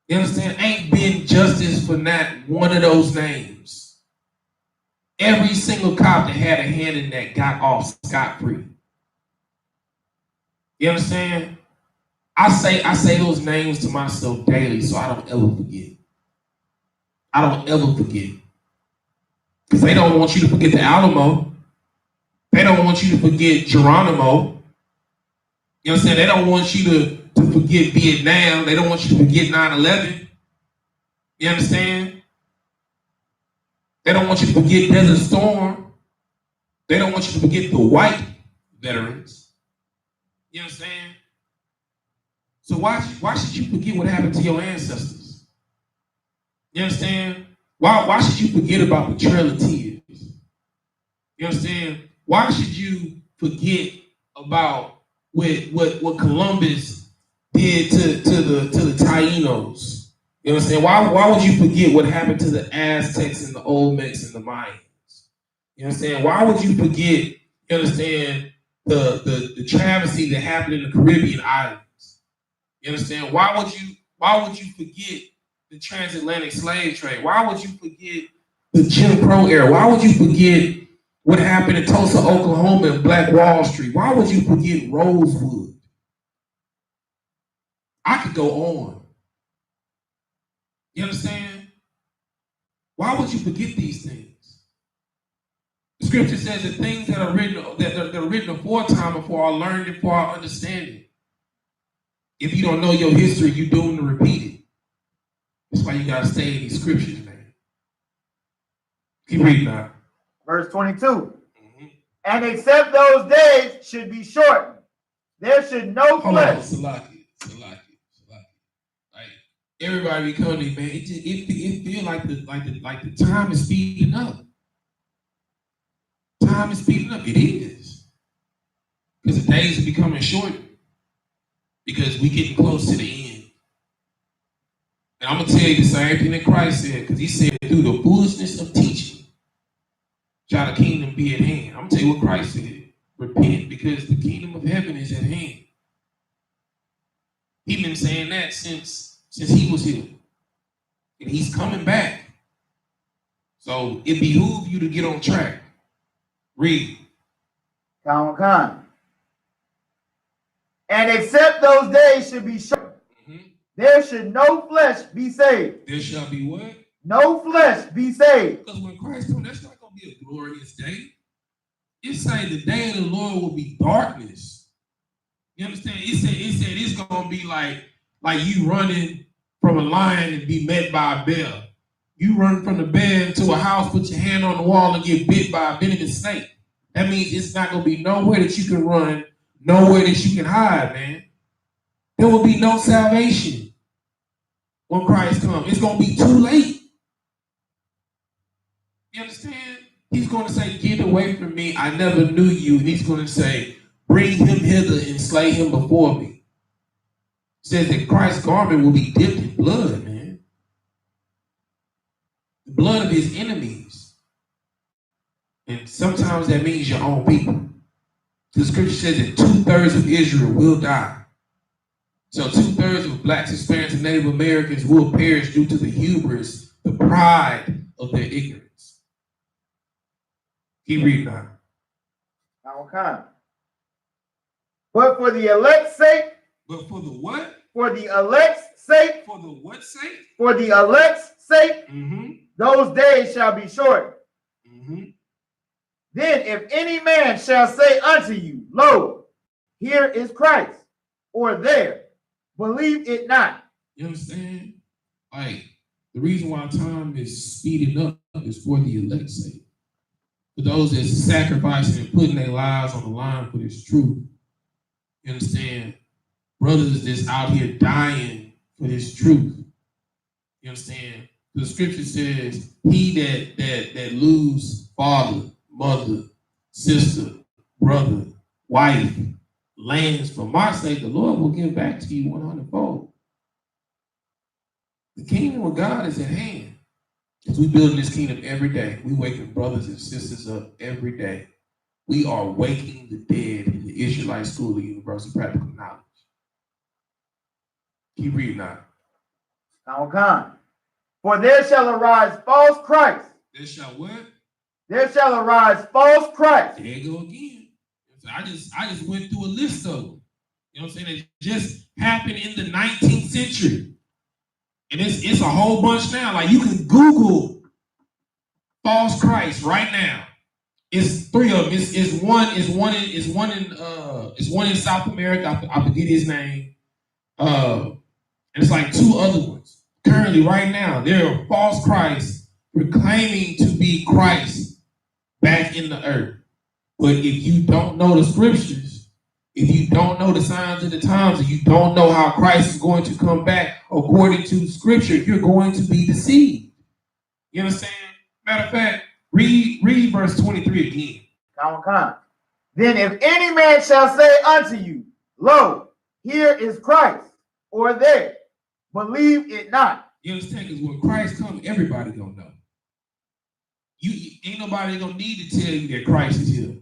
You understand? Ain't been justice for not one of those names. Every single cop that had a hand in that got off scot-free. You understand? I say those names to myself daily so I don't ever forget. I don't ever forget. Because they don't want you to forget the Alamo. They don't want you to forget Geronimo. You understand? They don't want you to forget Vietnam. They don't want you to forget 9/11. You understand? They don't want you to forget Desert Storm. They don't want you to forget the white veterans. You understand? So why should you forget what happened to your ancestors? You understand? Why should you forget about the Trail of Tears? You understand? Why should you forget about what Columbus did to the Tainos? You understand? Why would you forget what happened to the Aztecs and the Olmecs and the Mayans? You understand? Why would you forget, you understand, the travesty that happened in the Caribbean islands? You understand? Why would you forget the transatlantic slave trade? Why would you forget the Jim Crow era? Why would you forget what happened in Tulsa, Oklahoma and Black Wall Street? Why would you forget Rosewood? I could go on. You understand? Why would you forget these things? The scripture says that things that are written aforetime before are learned and for our understanding. If you don't know your history, you're doomed to repeat it. That's why you gotta stay in these scriptures, man. Keep reading now. Verse 22. And except those days should be shortened, there should no flesh. Salaki. Like, everybody be coming, man. It feel like the time is speeding up. Time is speeding up. It is. Because the days are becoming shorter. Because we getting close to the end. And I'm gonna tell you the same thing that Christ said, because he said, through the foolishness of teaching, shall the kingdom be at hand. I'm gonna tell you what Christ said. Repent, because the kingdom of heaven is at hand. He's been saying that since he was here. And he's coming back. So it behooves you to get on track. Read. Con. And except those days should be short, there should no flesh be saved. There shall be what? No flesh be saved. Because when Christ comes, that's not going to be a glorious day. It's saying the day of the Lord will be darkness. You understand? It said it's going to be like you running from a lion and be met by a bear. You run from the bear into a house, put your hand on the wall and get bit by a venomous snake. That means it's not going to be nowhere that you can run, nowhere that you can hide, man. There will be no salvation when Christ comes. It's going to be too late. You understand? He's going to say, get away from me. I never knew you. And he's going to say, bring him hither and slay him before me. It says that Christ's garment will be dipped in blood, man. The blood of his enemies. And sometimes that means your own people. The scripture says that 2/3 of Israel will die. So 2/3 of blacks, Hispanics, and Native Americans will perish due to the hubris, the pride of their ignorance. Keep reading now. Okay. But for the elect's sake. But for the what? For the elect's sake. For the what sake? For the elect's sake. Those days shall be shortened. Then if any man shall say unto you, Lo, here is Christ, or there, believe it not. You understand? Like, the reason why time is speeding up is for the elect's sake. For those that's sacrificing and putting their lives on the line for this truth. You understand? Brothers that's out here dying for this truth. You understand? The scripture says, he that lose father, mother, sister, brother, wife, lands for my sake, the Lord will give back to you 100-fold. The kingdom of God is at hand. As we build this kingdom every day, we waking brothers and sisters up every day. We are waking the dead in the Israelite School of Universal Practical Knowledge. Keep reading now. Okay. For there shall arise false Christ. There shall what? There shall arise false Christ. There you go again. So I just went through a list of them. You know what I'm saying? It just happened in the 19th century. And it's a whole bunch now. Like, you can Google false Christ right now. It's 3 of them. It's one in South America. I forget his name. And it's like 2 other ones. Currently, right now, there are false Christs proclaiming to be Christ back in the earth. But if you don't know the scriptures, if you don't know the signs of the times, if you don't know how Christ is going to come back according to scripture, you're going to be deceived. You understand? Matter of fact, read verse 23 again. Come. Then if any man shall say unto you, Lo, here is Christ, or there, believe it not. You understand? Because when Christ comes, everybody gonna know. You ain't nobody gonna need to tell you that Christ is here.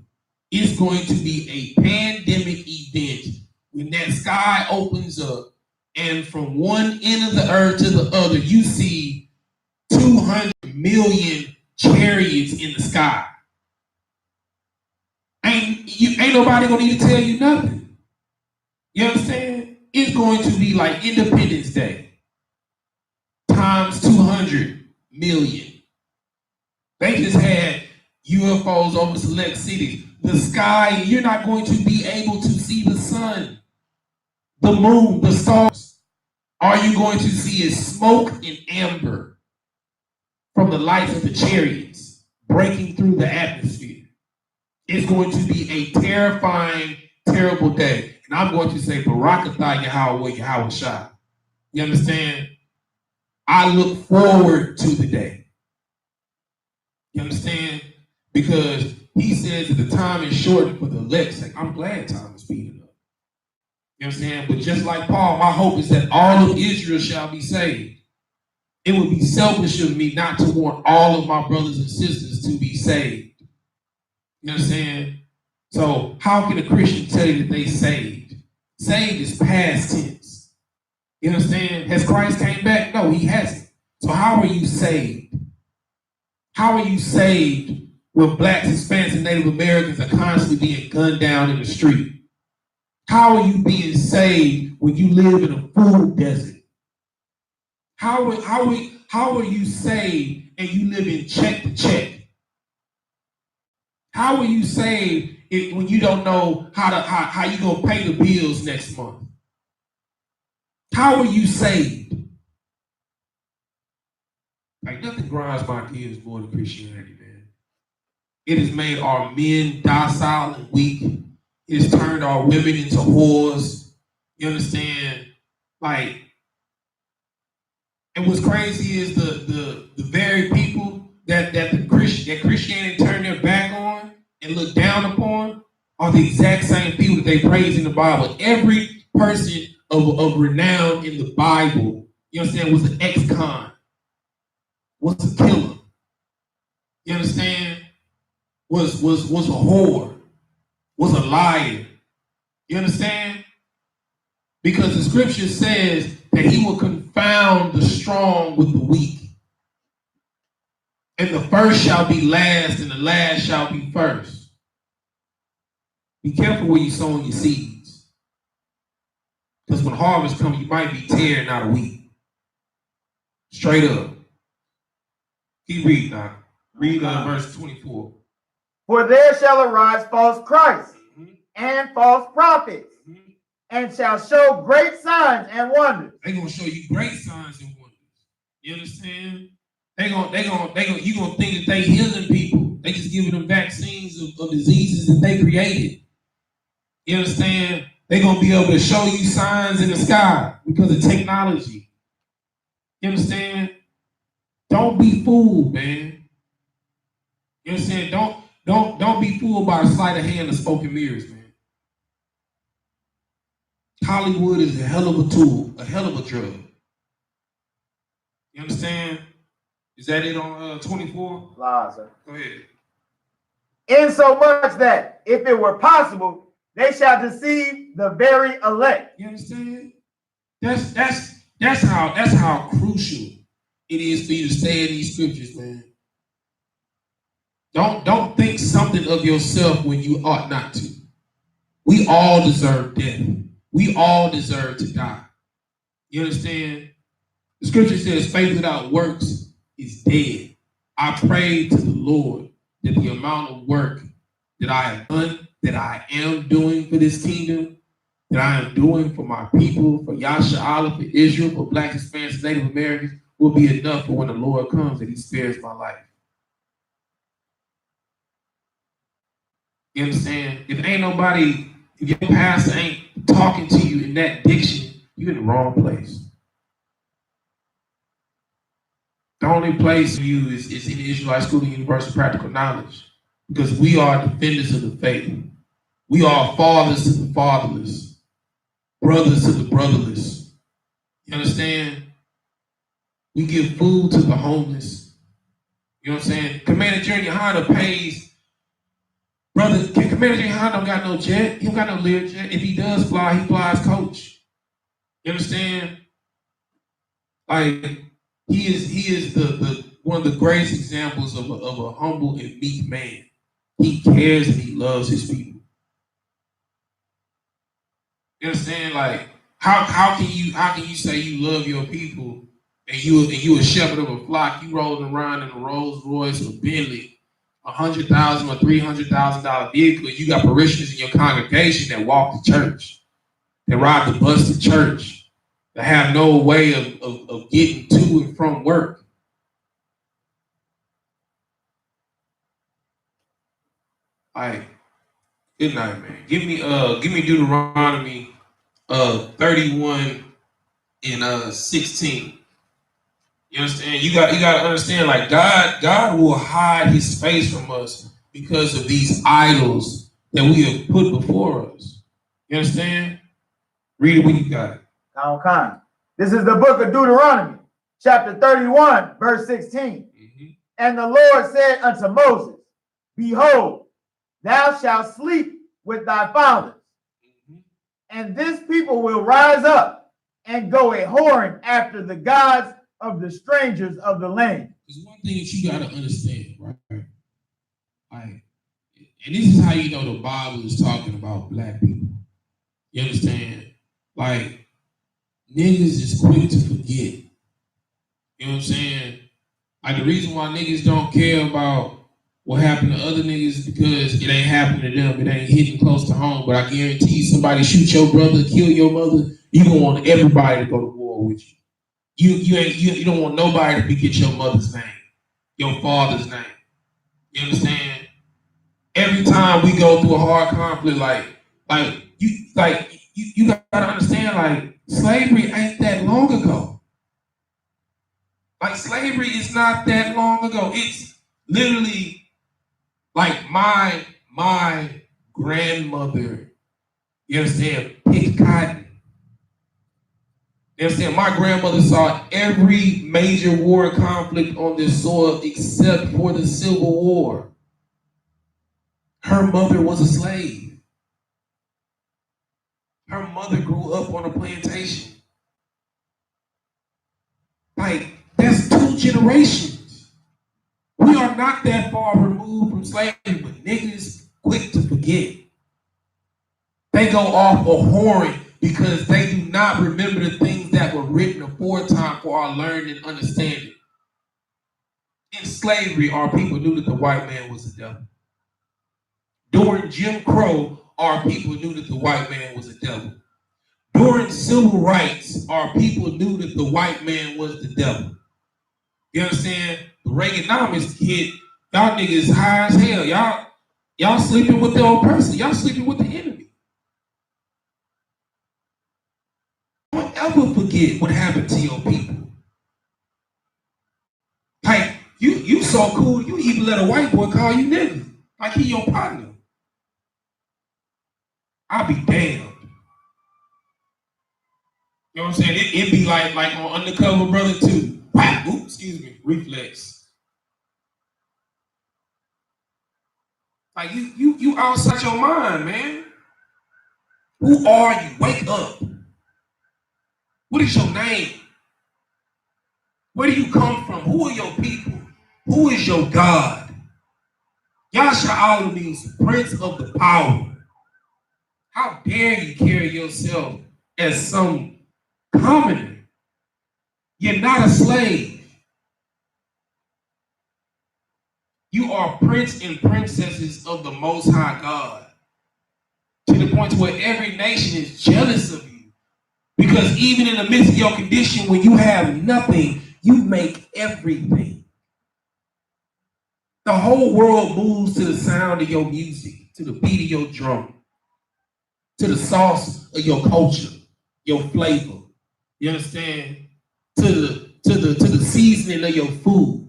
It's going to be a pandemic event when that sky opens up, and from one end of the earth to the other, you see 200 million chariots in the sky. Ain't nobody gonna need to tell you nothing. You understand? It's going to be like Independence Day times 200 million. They just had UFOs over select cities. The sky, you're not going to be able to see the sun, the moon, the stars. All you're going to see is smoke and amber from the lights of the chariots breaking through the atmosphere. It's going to be a terrifying, terrible day. And I'm going to say, Barakatah Yahweh Shah. You understand? I look forward to the day. You understand? Because he says that the time is shortened for the elect's sake. I'm glad time is speeding up. You understand? But just like Paul, my hope is that all of Israel shall be saved. It would be selfish of me not to want all of my brothers and sisters to be saved. You understand? So how can a Christian tell you that they saved? Saved is past tense. You understand? Has Christ came back? No, he hasn't. So how are you saved? How are you saved when blacks, Hispanics, and Native Americans are constantly being gunned down in the street? How are you being saved when you live in a food desert? How are you saved and you live in check to check? How are you saved when you don't know how you gonna pay the bills next month? How are you saved? Like, nothing grinds my gears more than Christianity, man. It has made our men docile and weak. It has turned our women into whores. You understand? Like, and what's crazy is the very people that Christianity turned their back on and look down upon are the exact same people that they praise in the Bible. Every person of renown in the Bible, you understand, was an ex-con, was a killer. You understand? was a whore, was a liar. You understand? Because the scripture says that he will confound the strong with the weak. And the first shall be last, and the last shall be first. Be careful where you're sowing your seeds. Because when harvest comes, you might be tearing out a wheat. Straight up. Keep reading now. Read verse 24. For there shall arise false Christs and false prophets, and shall show great signs and wonders. They're gonna show you great signs and wonders. You understand? You gonna think that they healing people. They just giving them vaccines of diseases that they created. You understand? They're gonna be able to show you signs in the sky because of technology. You understand? Don't be fooled, man. You understand? Don't be fooled by a sleight of hand of smoke and mirrors, man. Hollywood is a hell of a tool, a hell of a drug. You understand? Is that it on 24? Lies, sir. Go ahead. Insomuch that, if it were possible, they shall deceive the very elect. You understand? That's how crucial it is for you to stay in these scriptures, man. Don't think something of yourself when you ought not to. We all deserve death. We all deserve to die. You understand? The scripture says faith without works is dead. I pray to the Lord that the amount of work that I have done, that I am doing for this kingdom, that I am doing for my people, for YAHANNA, for Israel, for Black, Hispanics, Native Americans, will be enough for when the Lord comes and he spares my life. You understand? If your pastor ain't talking to you in that diction, you're in the wrong place. The only place for you is in the Israelite School of Universal Practical Knowledge, because we are defenders of the faith. We are fathers to the fatherless, brothers to the brotherless. You understand? We give food to the homeless. You know what I'm saying? Commander General YAHANNA pays. Brother, Commander General YAHANNA don't got no jet. He don't got no Learjet. If he does fly, he flies coach. You understand? Like, he is the one of the greatest examples of a humble and meek man. He cares and he loves his people. You understand? Like, how can you say you love your people and you a shepherd of a flock? You rolling around in a Rolls Royce or Bentley, $100,000 or $300,000 vehicle. You got parishioners in your congregation that walk to church, that ride the bus to church, that have no way of getting to and from work. All right. Good night, man. Give me Deuteronomy 31 and 16. You understand? You got to understand, like, God will hide his face from us because of these idols that we have put before us. You understand? Read it when you got it. Okay. This is the book of Deuteronomy, chapter 31, verse 16. And the Lord said unto Moses, behold, thou shalt sleep with thy fathers, and this people will rise up and go a whoring after the gods of the strangers of the land. There's one thing that you got to understand, right? Like, and this is how you know the Bible is talking about black people. You understand? Like, niggas is quick to forget. You know what I'm saying? Like, the reason why niggas don't care about what happened to other niggas is because it ain't happening to them. It ain't hitting close to home. But I guarantee you, somebody shoot your brother, kill your mother, you gonna want everybody to go to war with you. You don't want nobody to forget your mother's name, your father's name. You understand? Every time we go through a hard conflict, you gotta understand, like, slavery ain't that long ago. Like, slavery is not that long ago. It's literally like my grandmother, you understand, picked cotton. You understand? My grandmother saw every major war conflict on this soil except for the Civil War. Her mother was a slave. Her mother grew up on a plantation. Like, that's 2 generations. We are not that far removed from slavery, but niggas quick to forget. They go off a whoring because they do not remember the things that were written aforetime for our learning and understanding. In slavery, our people knew that the white man was the devil. During Jim Crow, our people knew that the white man was the devil. During civil rights, our people knew that the white man was the devil. You understand? The Reaganomics hit, y'all niggas high as hell. Y'all sleeping with the old person. Y'all sleeping with the enemy. Don't ever forget what happened to your people. Like, you so cool, you even let a white boy call you nigga. Like he your partner. I'll be damned. You know what I'm saying? It be like on Undercover Brother 2. Wow, oops, excuse me, reflex. Like you outside your mind, man. Who are you? Wake up. What is your name? Where do you come from? Who are your people? Who is your God? Yahshua means Prince of the Power. How dare you carry yourself as some commoner? You're not a slave. You are prince and princesses of the Most High God. To the point where every nation is jealous of you. Because even in the midst of your condition, when you have nothing, you make everything. The whole world moves to the sound of your music, to the beat of your drum, to the sauce of your culture, your flavor. You understand? To the seasoning of your food.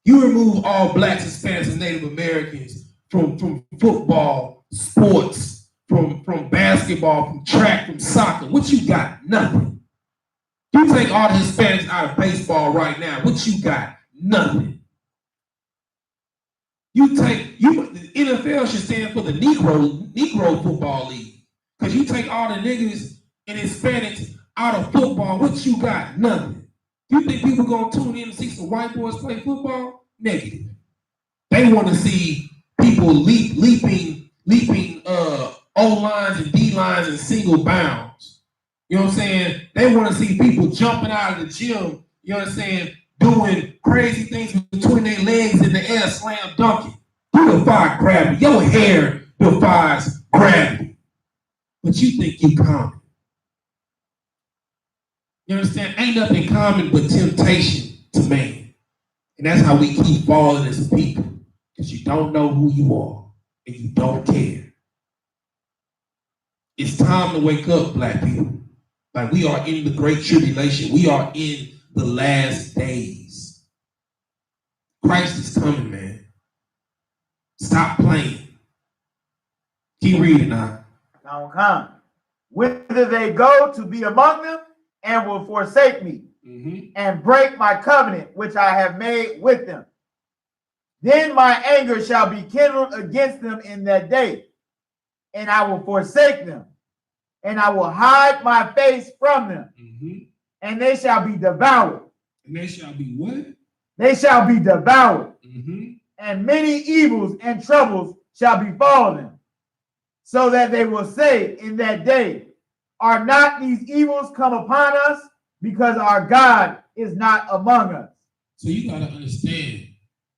You remove all blacks, Hispanics, and Native Americans from football, sports, from basketball, from track, from soccer. What you got? Nothing. You take all the Hispanics out of baseball right now. What you got? Nothing. The NFL should stand for the Negro Football League. Because you take all the niggas and Hispanics out of football, what you got? Nothing. You think people gonna tune in to see some white boys play football? Negative. They want to see people leaping O-lines and D-lines in single bounds. You know what I'm saying? They want to see people jumping out of the gym, you know what I'm saying, doing crazy things between their legs in the air, slam dunking. You defy gravity. Your hair defies gravity. But you think you common. You understand? Ain't nothing common but temptation to man. And that's how we keep falling as a people. Because you don't know who you are. And you don't care. It's time to wake up, black people. Like, we are in the great tribulation. We are in the last days. Christ is coming, man. Stop playing. Keep reading now. Now come. Whither they go to be among them, and will forsake me, and break my covenant which I have made with them. Then my anger shall be kindled against them in that day, and I will forsake them, and I will hide my face from them, and they shall be devoured. And they shall be what? They shall be devoured, and many evils and troubles shall befall them, so that they will say in that day, are not these evils come upon us, because our God is not among us? So you got to understand,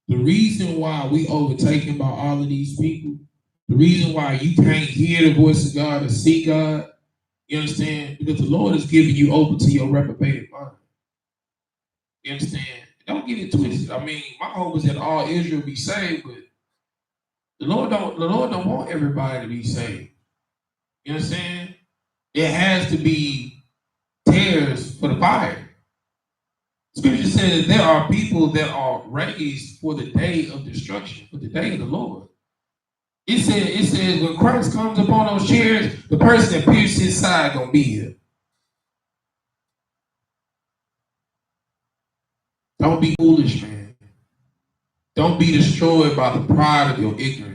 the reason why we overtaken by all of these people, the reason why you can't hear the voice of God or see God, you understand? Because the Lord is giving you over to your reprobated mind. You understand? Don't get it twisted. I mean, my hope is that all Israel be saved, but the Lord don't want everybody to be saved. You understand? It has to be tares for the fire. Scripture says there are people that are raised for the day of destruction, for the day of the Lord. It says when Christ comes upon those chairs, the person that pierced his side gonna be here. Don't be foolish, man. Don't be destroyed by the pride of your ignorance.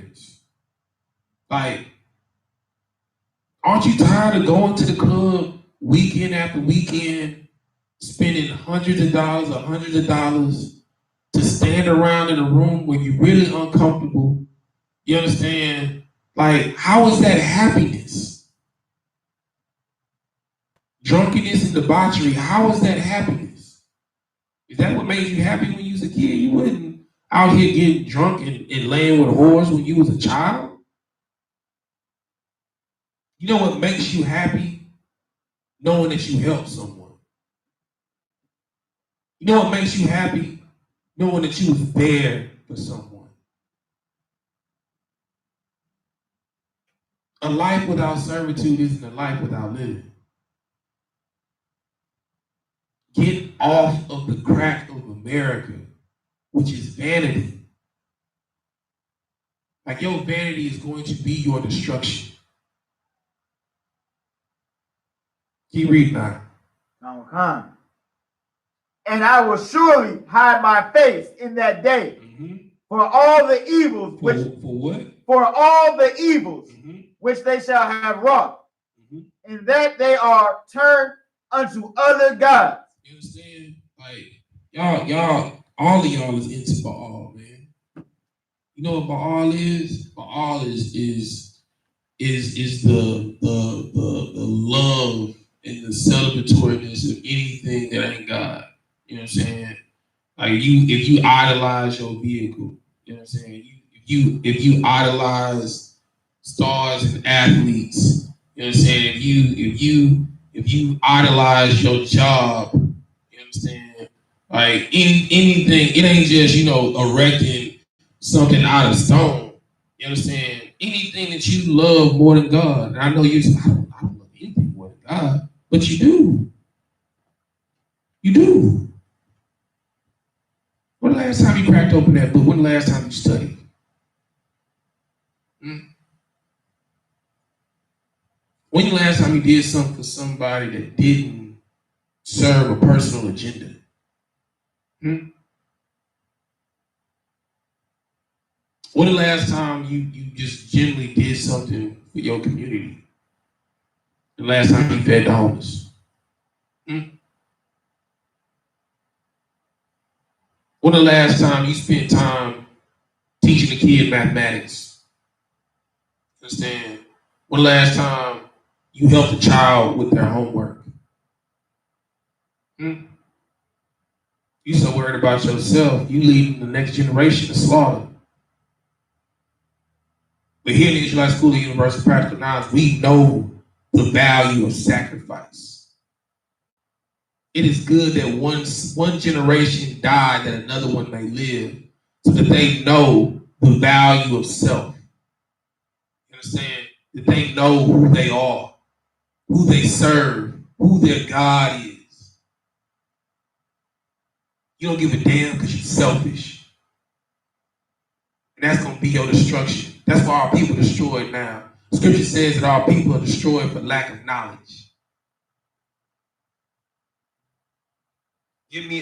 Like, aren't you tired of going to the club weekend after weekend, spending hundreds of dollars to stand around in a room where you're really uncomfortable? You understand? Like, how is that happiness? Drunkenness and debauchery, how is that happiness? Is that what made you happy when you was a kid? You wasn't out here getting drunk and laying with whores when you was a child? You know what makes you happy? Knowing that you helped someone. You know what makes you happy? Knowing that you was there for someone. A life without servitude isn't a life without living. Get off of the crack of America, which is vanity. Like, your vanity is going to be your destruction. Keep reading now. And I will surely hide my face in that day for all the evils which For what? For all the evils which they shall have wrought, and that they are turned unto other gods. You understand? Like, y'all, all of y'all is into Baal, man. You know what Baal is? Baal is the love and the celebratoriness of anything that ain't God. You know what I'm saying? Like, if you idolize your vehicle, you know what I'm saying? If you idolize stars and athletes, you know what I'm saying? If you idolize your job, you understand? Like, anything, it ain't just, erecting something out of stone. You understand? Anything that you love more than God. And I know you say, I don't love anything more than God, but you do. You do. When the last time you cracked open that book? When the last time you studied? When the last time you did something for somebody that didn't serve a personal agenda? When the last time you just generally did something for your community? The last time you fed the homeless? When the last time you spent time teaching a kid mathematics? Understand? When the last time you helped a child with their homework? You so worried about yourself, you leading the next generation to slaughter. But here in the Israelite School of Universal Practical Knowledge, we know the value of sacrifice. It is good that one generation die that another one may live, so that they know the value of self. You understand? That they know who they are, who they serve, who their God is. You don't give a damn because you're selfish. And that's going to be your destruction. That's why our people are destroyed now. Scripture says that our people are destroyed for lack of knowledge. Give me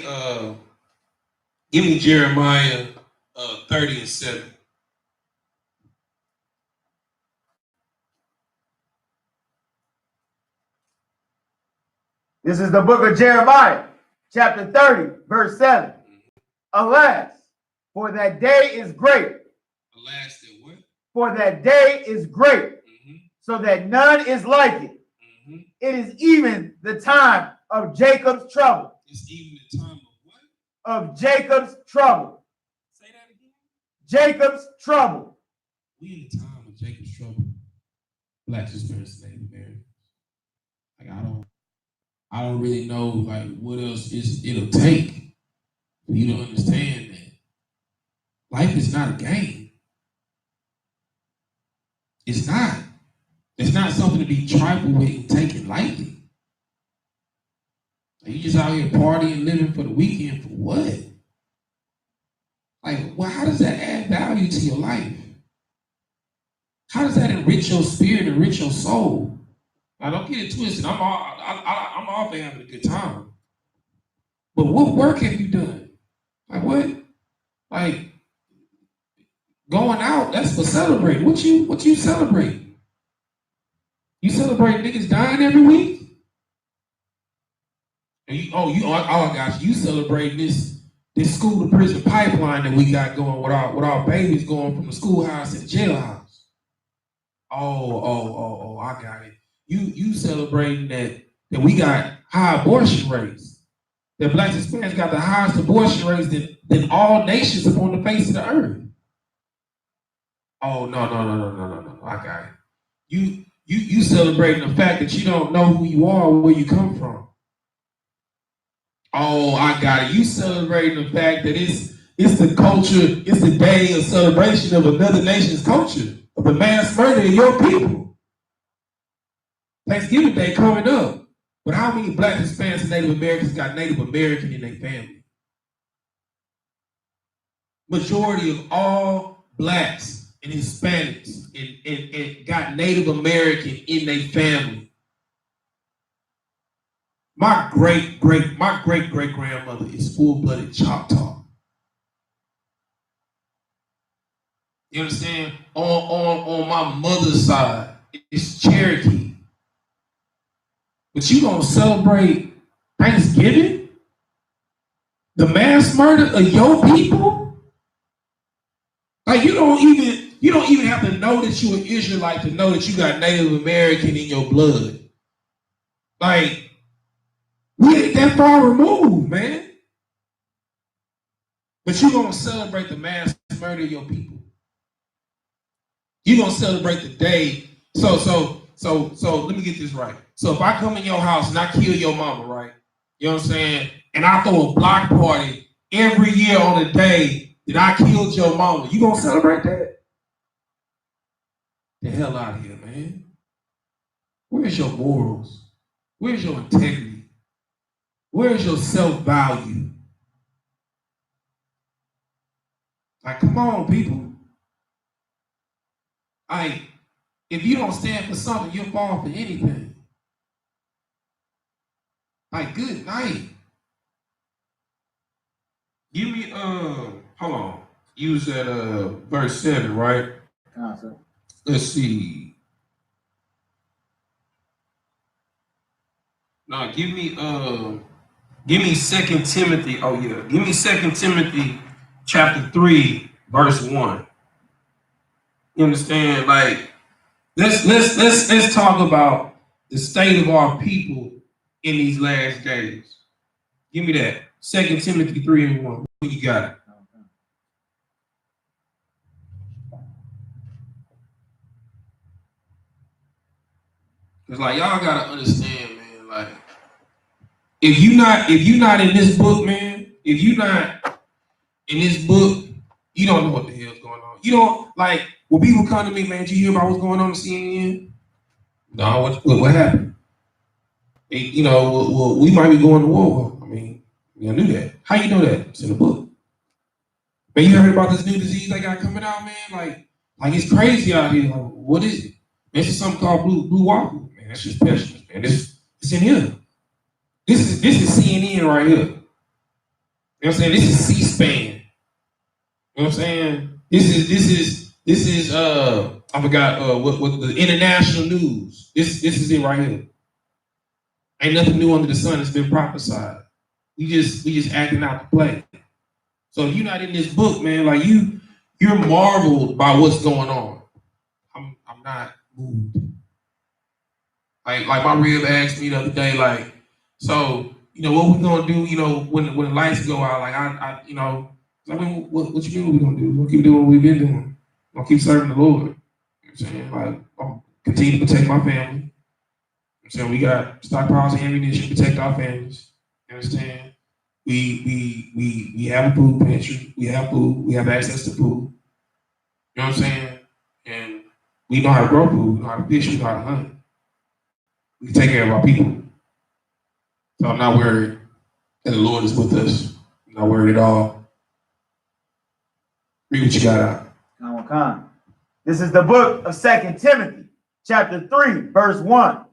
Jeremiah 30:7. This is the book of Jeremiah, chapter 30, verse 7. Alas, for that day is great. Alas, that what? For that day is great, so that none is like it. It is even the time of Jacob's trouble. It's even the time of what? Of Jacob's trouble. Say that again. Jacob's trouble. We in the time of Jacob's trouble. Black Hispanics, Native Americans. Like, I don't really know like what else it'll take for you to understand that life is not a game. It's not. It's not something to be trifled with and taken lightly. Like, you just out here partying, living for the weekend for what? Like, well, how does that add value to your life? How does that enrich your spirit, enrich your soul? Now, don't get it twisted. I'm all for having a good time. But what work have you done? Like, what? Like, Going out, that's for celebrating. What you celebrating? You celebrate niggas dying every week? And oh gosh, you celebrating this school to prison pipeline that we got going with our babies going from the schoolhouse to the jailhouse. Oh, I got it. You celebrating that we got high abortion rates. That Blacks and Hispanics got the highest abortion rates than all nations upon the face of the earth. Oh no. I got it. You celebrating the fact that you don't know who you are or where you come from. Oh, I got it. You celebrating the fact that it's the culture, it's the day of celebration of another nation's culture, of the mass murder of your people. Thanksgiving Day coming up. But how many Blacks, Hispanics, and Native Americans got Native American in their family? Majority of all Blacks and Hispanics and got Native American in their family. My great grandmother is full-blooded Choctaw. You understand? On my mother's side, it's Cherokee. But you gonna celebrate Thanksgiving? The mass murder of your people? Like you don't even have to know that you're an Israelite to know that you got Native American in your blood. Like, we ain't that far removed, man. But you're gonna celebrate the mass murder of your people. You're gonna celebrate the day. So let me get this right. So if I come in your house and I kill your mama, right? You know what I'm saying? And I throw a block party every year on the day that I killed your mama, you gonna celebrate that? The hell out of here, man. Where's your morals? Where's your integrity? Where's your self-value? Like, come on, people. Like, if you don't stand for something, you'll fall for anything. Like, good night. Give me, hold on. Use that, verse 7, right? Let's see. No, give me 2 Timothy. Oh yeah, give me 2 Timothy chapter 3, verse 1. You understand? Like, let's talk about the state of our people in these last days. Give me that. 2 Timothy 3 and 1. You got it. Cause like y'all gotta understand, man. Like, if you not in this book, man, if you not in this book, you don't know what the hell's going on. You don't, like, when people come to me, man, did you hear about what's going on CNN? No, what happened? You know, well, we might be going to war. I mean, you knew that. How you know that? It's in the book. Man, you heard about this new disease they got coming out, man? Like it's crazy out here. Like, what is it? This is something called blue waffle. Man, that's just pestilence, man. It's in here. This is CNN right here. You know what I'm saying? This is C-SPAN. You know what I'm saying? This is I forgot what the international news. This is it right here. Ain't nothing new under the sun. It's been prophesied. We just acting out the play. So if you're not in this book, man, like you're marveled by what's going on. I'm not moved. Like my rib asked me the other day, like, so you know what we gonna do? You know when the lights go out, like I you know, I mean, what you mean we gonna do? We'll keep doing what we've been doing. I'll keep serving the Lord. You know what I'm saying? Like I'll continue to protect my family. So we got stockpiles of ammunition to protect our families. You understand? We have a food pantry. We have food. We have access to food. You know what I'm saying? And we know how to grow food. We know how to fish. We know how to hunt. We can take care of our people. So I'm not worried that the Lord is with us. I'm not worried at all. Read what you got out. This is the book of 2 Timothy, chapter 3, verse 1.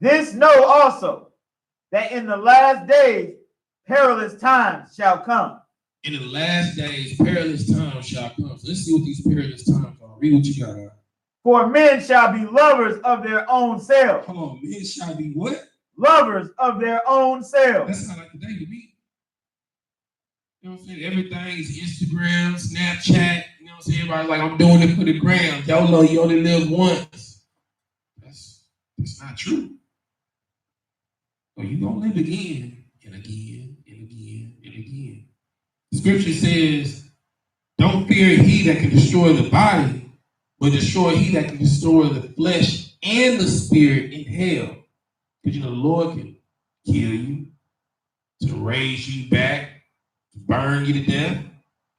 This know also, that in the last days perilous times shall come. In the last days, perilous times shall come. So let's see what these perilous times are. Read what you got out. For men shall be lovers of their own selves. Come on, men shall be what? Lovers of their own selves. That's not like today to me. You know what I'm saying? Everything is Instagram, Snapchat. You know what I'm saying? Everybody's like, I'm doing it for the gram. YOLO, you only live once. That's not true. So you're going to live again and again and again and again. The scripture says, don't fear he that can destroy the body, but destroy he that can destroy the flesh and the spirit in hell. Because the Lord can kill you, to raise you back, to burn you to death,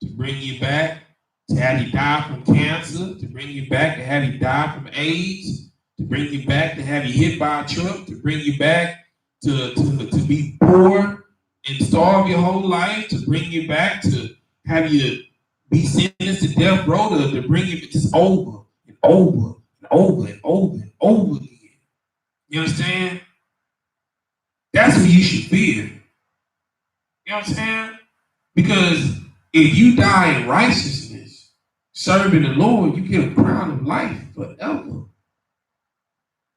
to bring you back, to have you die from cancer, to bring you back, to have you die from AIDS, to bring you back, to have you hit by a truck, to bring you back, to be poor and starve your whole life, to bring you back, to have you be sentenced to death row, to bring you just over and over and over and over and over again. You understand? That's what you should fear. You know what I'm saying? Because if you die in righteousness, serving the Lord, you get a crown of life forever.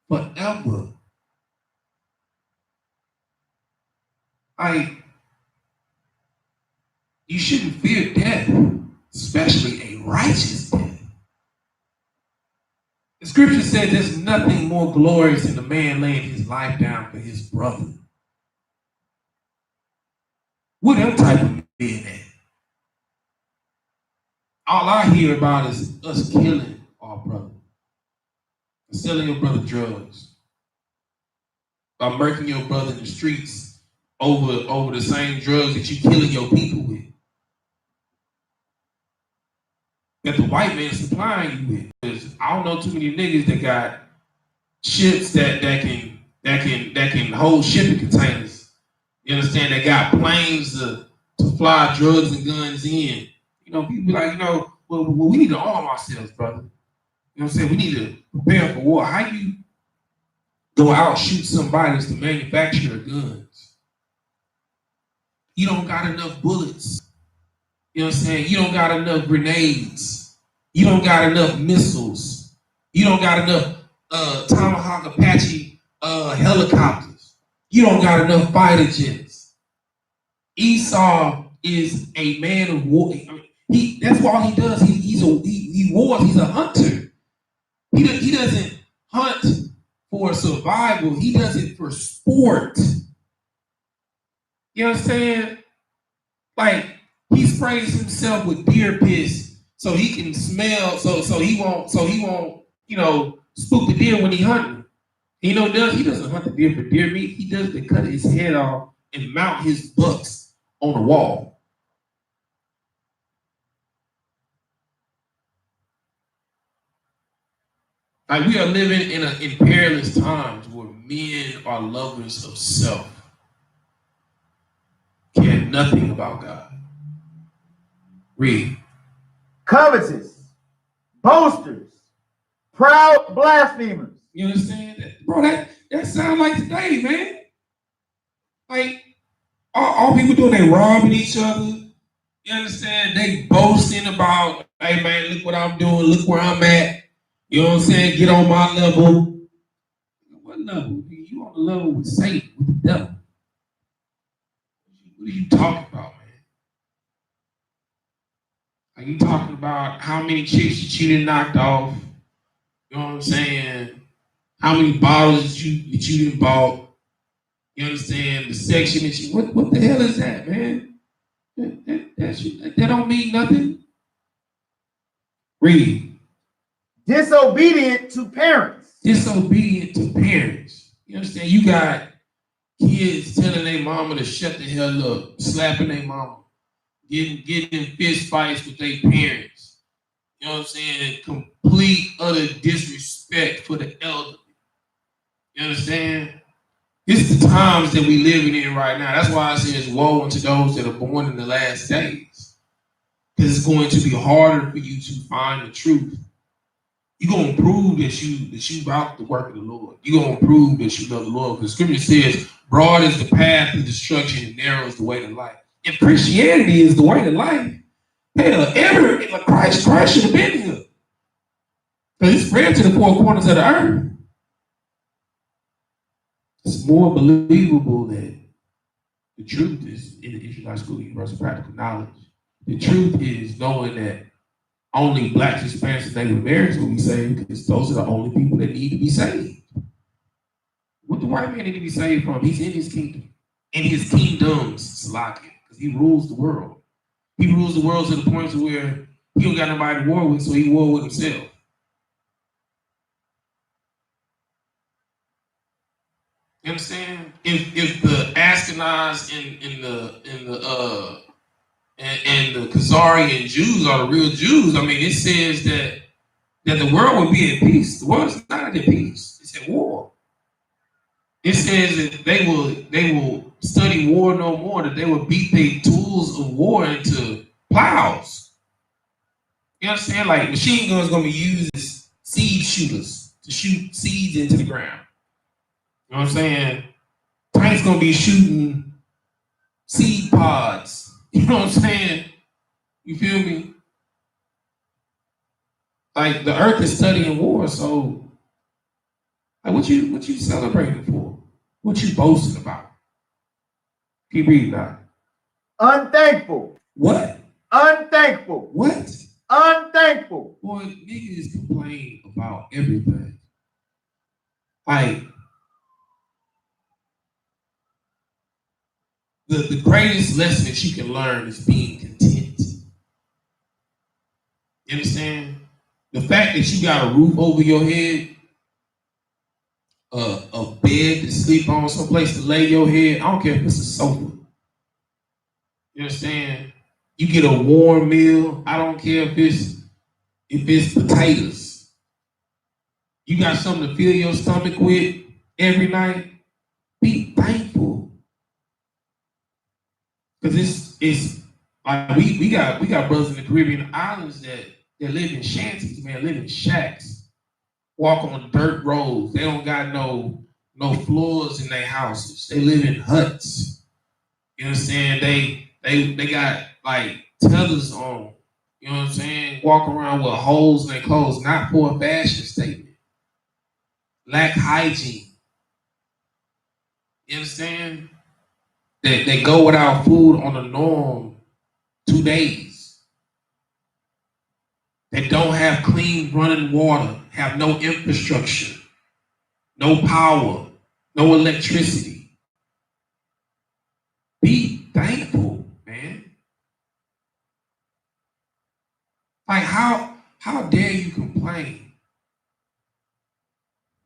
Forever. You shouldn't fear death, especially a righteous death. The scripture says there's nothing more glorious than a man laying his life down for his brother. What them type of men at? All I hear about is us killing our brother, selling your brother drugs, by murking your brother in the streets over the same drugs that you killing your people with, that the white man is supplying you with. Because I don't know too many niggas that got ships that can hold shipping containers. You understand? They got planes to fly drugs and guns in. You know, people be like, well, we need to arm ourselves, brother. You know what I'm saying? We need to prepare for war. How you go out shoot somebody to manufacture guns? You don't got enough bullets. You know what I'm saying? You don't got enough grenades. You don't got enough missiles. You don't got enough Tomahawk Apache helicopters. You don't got enough fighter jets. Esau is a man of war. That's all he does. He wars. He's a hunter. He doesn't hunt for survival. He does it for sport. You know what I'm saying? Like, he sprays himself with deer piss so he can smell, so he won't, spook the deer when he hunting. You know what he does? He doesn't hunt the deer for deer meat. He does to cut his head off and mount his bucks on the wall. Like, we are living in perilous times where men are lovers of self, care nothing about God. Read. Covetous, boasters, proud blasphemers. You understand that? Bro, that sounds like today, man. Like, all people doing, they robbing each other. You understand? They boasting about, hey man, look what I'm doing, look where I'm at. You know what I'm saying? Get on my level. What level? You on the level with Satan, with the devil. What are you talking about, man? Are you talking about how many chicks that you done knocked off? You know what I'm saying? How many bottles that you done bought? You understand? The section that you, what the hell is that, man? That don't mean nothing. Read. Disobedient to parents. Disobedient to parents. You understand? You got kids telling their mama to shut the hell up, slapping their mama, getting in fist fights with their parents. You know what I'm saying? Complete utter disrespect for the elderly. You understand? It's the times that we living in right now. That's why I say it's woe unto those that are born in the last days. Because it's going to be harder for you to find the truth. You're going to prove that you about the work of the Lord. You're going to prove that you love the Lord. Because Scripture says, broad is the path of destruction and narrow is the way to life. If Christianity is the way to life, hell, Christ should have been here. Because he spread to the four corners of the earth. It's more believable that the truth is in the Israelite School of Universal Practical Knowledge. The truth is knowing that only blacks, Hispanics, and Native Americans will be saved because those are the only people that need to be saved. What the white man need to be saved from? He's in his kingdom. In his kingdoms, Salakia, because he rules the world. He rules the world to the point to where he don't got nobody to war with, so he war with himself. You understand? If the Ashkenaz and the Khazarian Jews are the real Jews, I mean, it says that the world will be at peace. The world is not at peace. It's at war. It says that they will study war no more, that they will beat their tools of war into plows. You understand? Like machine guns gonna be used as seed shooters to shoot seeds into the ground. You know what I'm saying? Tanks gonna be shooting seed pods. You know what I'm saying? You feel me? Like the earth is studying war, so like what you celebrating for? What you boasting about? Keep reading now. Unthankful. What? Unthankful. What? Unthankful. Boy, niggas complain about everything. Like the greatest lesson that you can learn is being content. You understand? The fact that you got a roof over your head, a bed to sleep on, someplace to lay your head. I don't care if it's a sofa. You understand? You get a warm meal. I don't care if it's potatoes. You got something to fill your stomach with every night. Be thankful. Because it's like we got brothers in the Caribbean islands that live in shanties, man, live in shacks. Walk on dirt roads. They don't got no floors in their houses. They live in huts. You understand? They got like tethers on. You know what I'm saying? Walk around with holes in their clothes, not for a fashion statement. Lack hygiene. You understand? They go without food on the norm 2 days. They don't have clean running water, have no infrastructure, no power, no electricity. Be thankful, man. Like how dare you complain?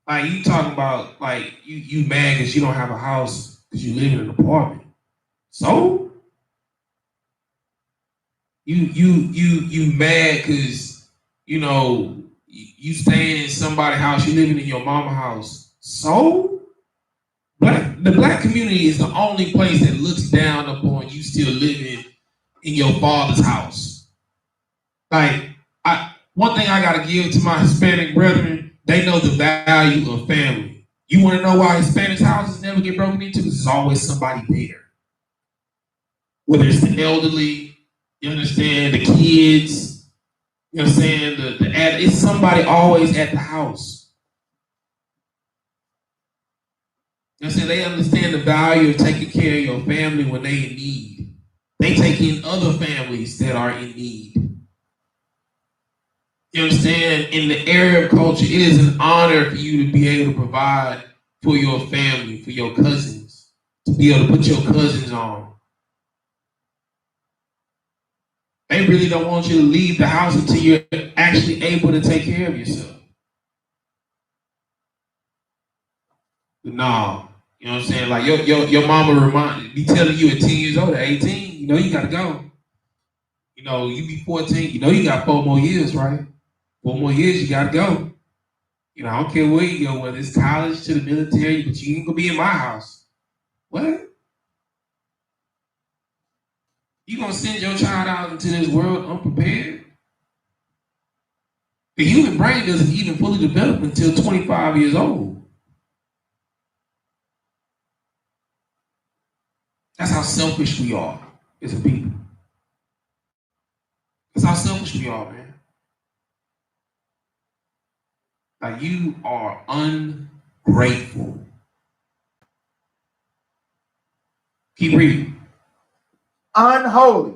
Like you talking about like you mad because you don't have a house because you live in an apartment. So you mad because you staying in somebody's house, you living in your mama's house. So the black community is the only place that looks down upon you still living in your father's house. Like one thing I gotta give to my Hispanic brethren, they know the value of family. You want to know why Hispanic houses never get broken into? Because there's always somebody there. Whether it's the elderly, you understand, the kids, you understand, it's somebody always at the house. You understand, they understand the value of taking care of your family when they in need. They take in other families that are in need. You understand, in the Arab culture, it is an honor for you to be able to provide for your family, for your cousins, to be able to put your cousins on. They really don't want you to leave the house until you're actually able to take care of yourself. But no, you know what I'm saying? Like your mama be telling you at 10 years old, at 18, you gotta go. You be 14, you got 4 more years, right? 4 more years, you gotta go. I don't care where you go, whether it's college to the military, but you ain't gonna be in my house. What? You gonna send your child out into this world unprepared? The human brain doesn't even fully develop until 25 years old. That's how selfish we are. as a people. That's how selfish we are, man. Like, you are ungrateful. Keep reading. Unholy.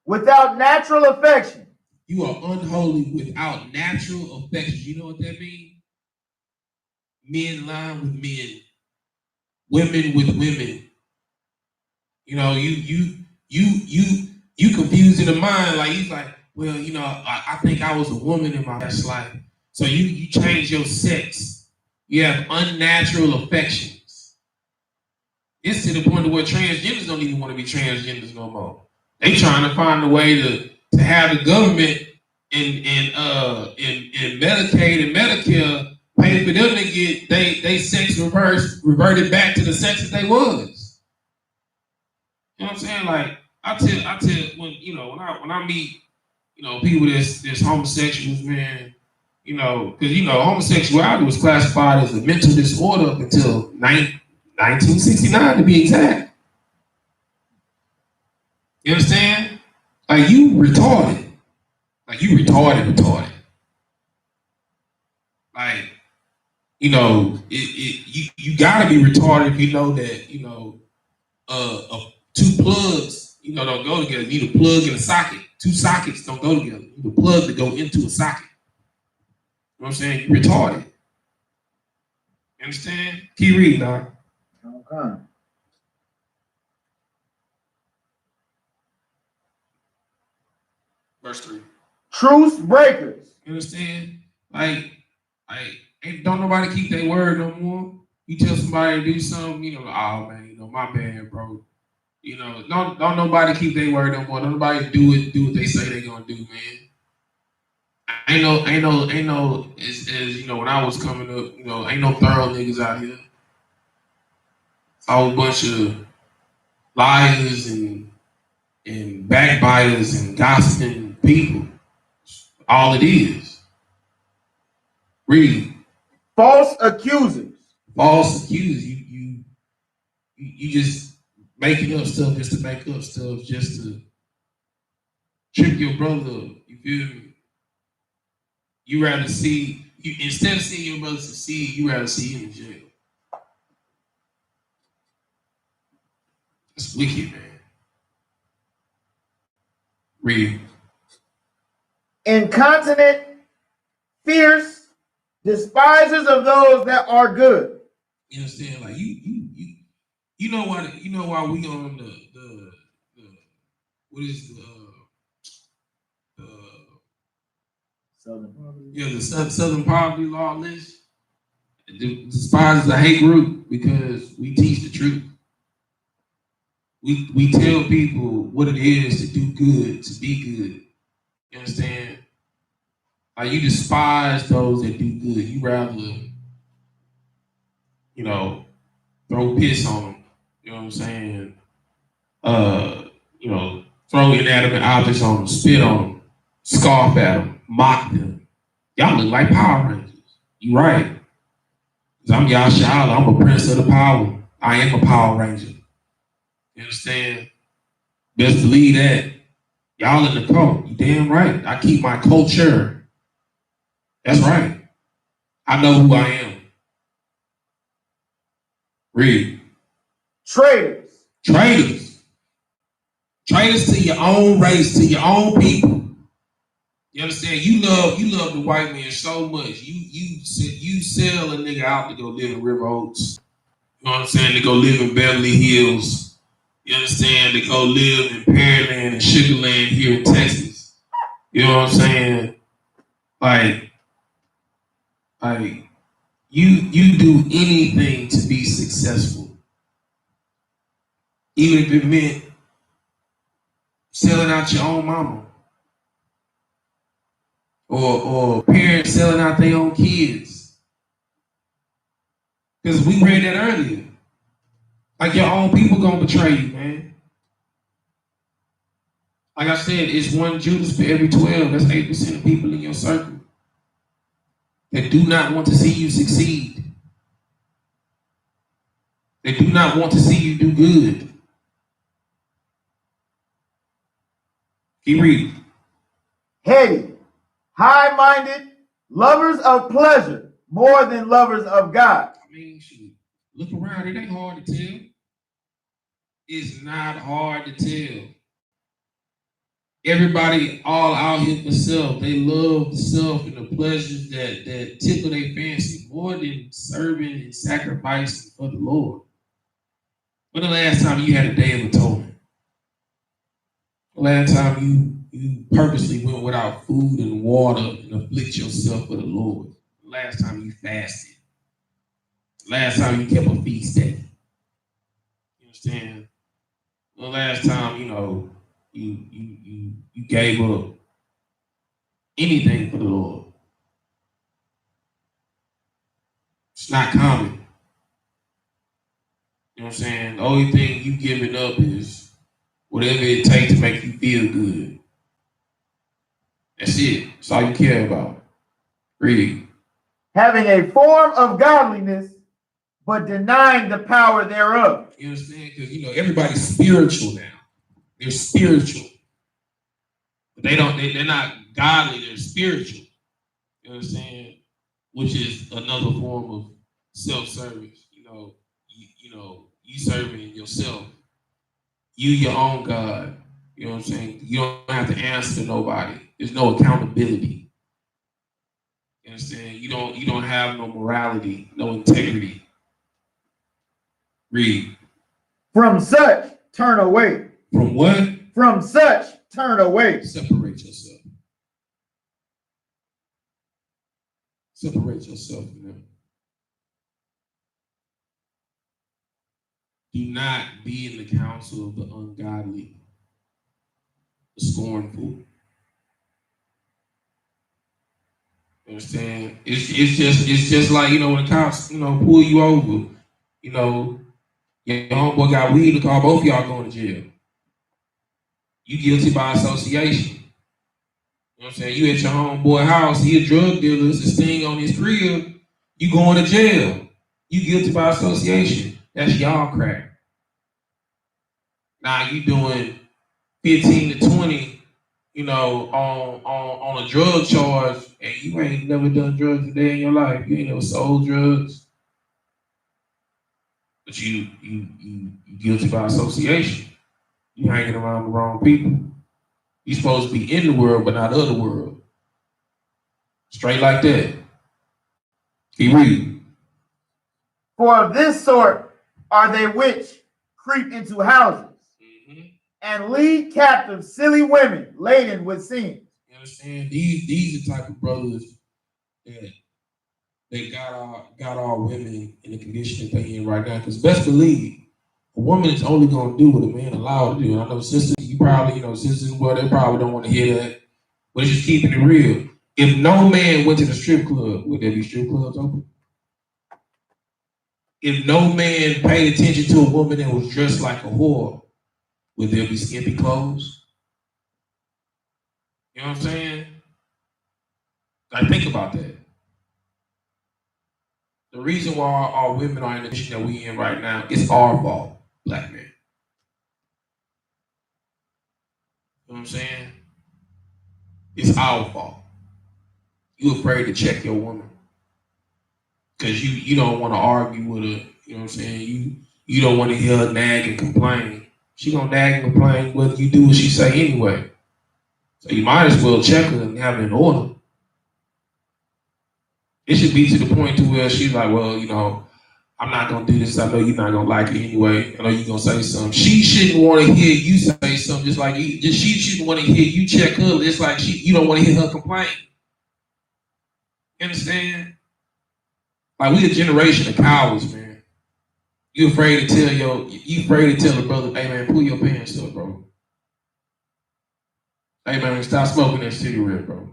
Without natural affection. You are unholy without natural affection. You know what that means? Men line with men, women with women. You know, you confused in the mind. Like, he's like, well, you know, I think I was a woman in my past life. So you change your sex. You have unnatural affections. It's to the point where transgenders don't even want to be transgenders no more. They trying to find a way to have the government in Medicaid and Medicare pay for them to get they sex reverted back to the sex that they was. You know what I'm saying? Like, I tell when, you know, when I meet, you know, people that's homosexuals, man, you know, because, you know, homosexuality was classified as a mental disorder up until 1969 to be exact. You understand? Like, you retarded. Like, you retarded. Like, you know, you gotta be retarded if you know that, you know, two plugs, you know, don't go together. You need a plug and a socket. Two sockets don't go together. You need a plug to go into a socket. You know what I'm saying? You're retarded. You understand? Keep reading, dog. Okay. Verse 3. Truce breakers. You understand? Like, don't nobody keep their word no more. You tell somebody to do something, you know, oh man, you know, my bad, bro. You know, don't nobody keep their word no more. Don't nobody do what they say they're gonna do, man. Ain't no, as you know, when I was coming up, you know, ain't no thorough niggas out here. It's all a bunch of liars and backbiters and gossiping people. All it is. Read. False accusers. False accusers. You just making up stuff just to make up stuff, just to trip your brother up. You feel me? You rather see, instead of seeing your brother succeed, you rather see him in jail. That's wicked, man. Read. Incontinent, fierce, despisers of those that are good. You understand? Like, you know why we on the what is the Southern poverty. yeah, the Southern Poverty Law list. Despisers a hate group because we teach the truth. We tell people what it is to do good, to be good. You understand? Like, you despise those that do good. You rather, you know, throw piss on them. You know what I'm saying? You know, throw inanimate objects on them, spit on them, scoff at them, mock them. Y'all look like Power Rangers. You right. I'm YAHANNA. I'm a prince of the power. I am a Power Ranger. You understand? Best believe that. Y'all in the cult. You damn right. I keep my culture. That's right. I know who I am. Read. Traitors. Traitors. Traitors to your own race, to your own people. You understand? You love the white man so much. You sell a nigga out to go live in River Oaks. You know what I'm saying? To go live in Beverly Hills. You understand? To go live in Pearland and Sugarland here in Texas. You know what I'm saying? Like you do anything to be successful. Even if it meant selling out your own mama. Or parents selling out their own kids. Because we read that earlier. Like, your own people gonna betray you, man. Like I said, it's one Judas for every 12. That's 8% of people in your circle that do not want to see you succeed. They do not want to see you do good. Keep reading. Heady, high-minded, lovers of pleasure more than lovers of God. I mean, shoot, look around. It ain't hard to tell. It's not hard to tell. Everybody all out here for self. They love the self and the pleasures that tickle their fancy more than serving and sacrificing for the Lord. When the last time you had a day of atonement? The last time you purposely went without food and water and afflict yourself for the Lord? The last time you fasted? The last time you kept a feast day? You understand? The last time, you gave up anything for the Lord? It's not common. You know what I'm saying? The only thing you giving up is whatever it takes to make you feel good. That's it. That's all you care about. Read. Having a form of godliness, but denying the power thereof. You understand? Because everybody's spiritual now. They're spiritual. But they're not godly, they're spiritual. You understand? Which is another form of self-service. You serving yourself. You your own God. You know what I'm saying? You don't have to answer to nobody. There's no accountability. You understand? You don't have no morality, no integrity. Read. From such, turn away. From what? From such, turn away. Separate yourself. Separate yourself from them. Do not be in the counsel of the ungodly, the scornful. You understand? It's just like, when the cops, pull you over, your homeboy got weed in the car, both of y'all going to jail. You guilty by association. You know what I'm saying? You at your homeboy house, he a drug dealer, it's a sting on his crib, you going to jail. You guilty by association. That's y'all crack. Now you doing 15 to 20, on a drug charge, and you ain't never done drugs a day in your life. You ain't never sold drugs. But you guilty by association. You hanging around the wrong people. You supposed to be in the world, but not of the world. Straight like that. Keep reading. For of this sort are they which creep into houses and lead captive silly women laden with sins. You understand? These are the type of brothers that got our women in the condition that they in right now. Because best believe, a woman is only going to do what a man allowed to do. And I know sisters, sisters, well, they probably don't want to hear that. But it's just keeping it real. If no man went to the strip club, would there be strip clubs open? If no man paid attention to a woman that was dressed like a whore, would there be skimpy clothes? You know what I'm saying? Like, think about that. The reason why our women are in the condition that we in right now is our fault, black men. You know what I'm saying? It's our fault. You afraid to check your woman because you don't want to argue with her. You know what I'm saying? You don't want to hear her nag and complain. She gonna nag and complain whether you do what she say anyway. So you might as well check her and have it in order. It should be to the point to where she's like, well, I'm not gonna do this. I know you're not gonna like it anyway. I know you're gonna say something. She shouldn't want to hear you say something, just like she shouldn't want to hear you check her. Just like you don't want to hear her complain. You understand? Like, we a generation of cowards, man. You afraid to tell a brother, hey man, pull your pants up, bro. Hey man, stop smoking that cigarette, bro.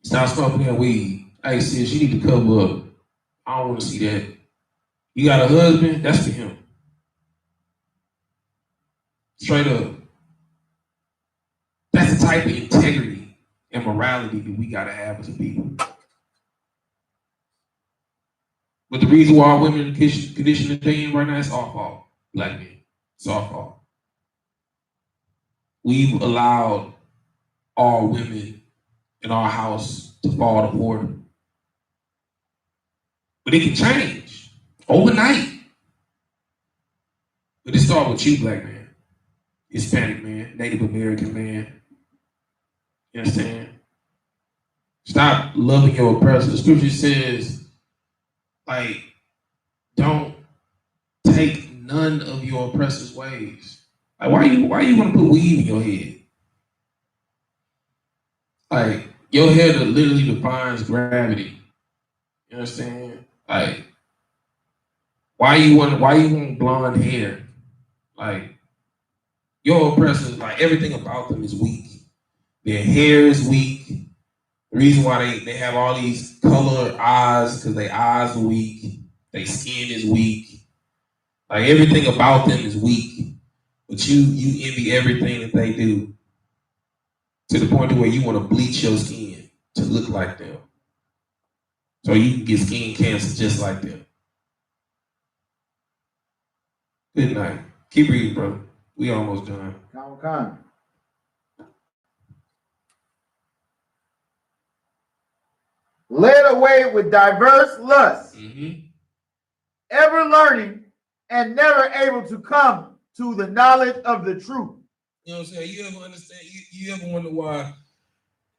Stop smoking that weed. Hey sis, you need to cover up. I don't want to see that. You got a husband? That's for him. Straight up. That's the type of integrity and morality that we gotta have as a people. But the reason why women in the condition that they in right now, it's our fault. Black men. It's our fault. we've allowed our women in our house to fall to water. But it can change overnight. But it starts with you, black man, Hispanic man, Native American man. You understand? Stop loving your oppressor. The scripture says, like, don't take none of your oppressor's ways. Like, why you want to put weave in your head? Like, your head literally defines gravity. You understand? Like, why you want blonde hair? Like, your oppressors, like, everything about them is weak. Their hair is weak. The reason why they have all these colored eyes, because their eyes are weak. Their skin is weak. Like, everything about them is weak. But you envy everything that they do, to the point to where you want to bleach your skin to look like them, so you can get skin cancer just like them. Good night. Keep reading, bro. We almost done. Come. Led away with diverse lusts, ever learning and never able to come to the knowledge of the truth. You know what I'm saying? You ever understand? You ever wonder why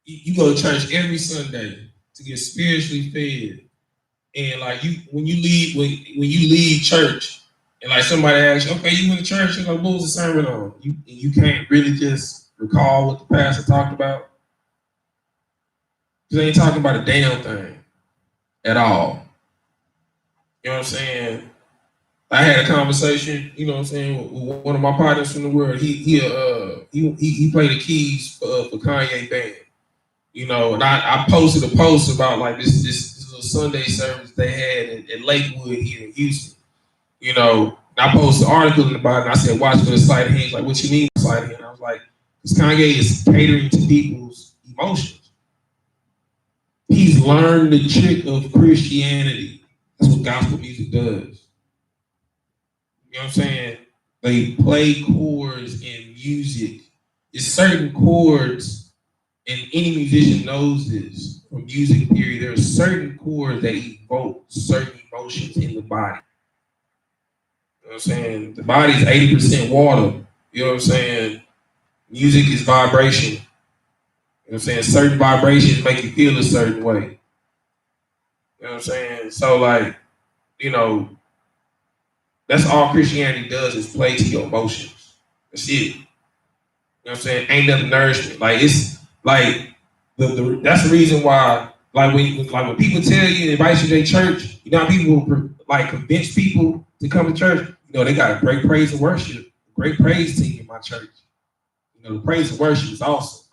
you go to church every Sunday to get spiritually fed, and like when you leave church, and like somebody asks you, okay, you went to church, and like, what was the sermon on? You can't really just recall what the pastor talked about. Because they ain't talking about a damn thing at all. You know what I'm saying? I had a conversation, you know what I'm saying, with one of my partners from the world. He played the keys for Kanye band. You know, and I posted a post about like this little Sunday service they had at Lakewood here in Houston. You know, and I posted an article about it, and I said, watch for the sleight of hand. He's like, what you mean by sleight of hand? I was like, because Kanye is catering to people's emotions. He's learned the trick of Christianity. That's what gospel music does. You know what I'm saying? They play chords in music. It's certain chords, and any musician knows this from music period. There are certain chords that evoke certain emotions in the body. You know what I'm saying? The body is 80% water. You know what I'm saying? Music is vibration. You know what I'm saying? Certain vibrations make you feel a certain way. You know what I'm saying? So, like, you know, that's all Christianity does is play to your emotions. That's it. You know what I'm saying? Ain't nothing nourishment. Like, it's like that's the reason why, like when people tell you and invite you to their church, you know how people will like convince people to come to church. You know, they got a great praise and worship, great praise team in my church. You know, the praise and worship is awesome.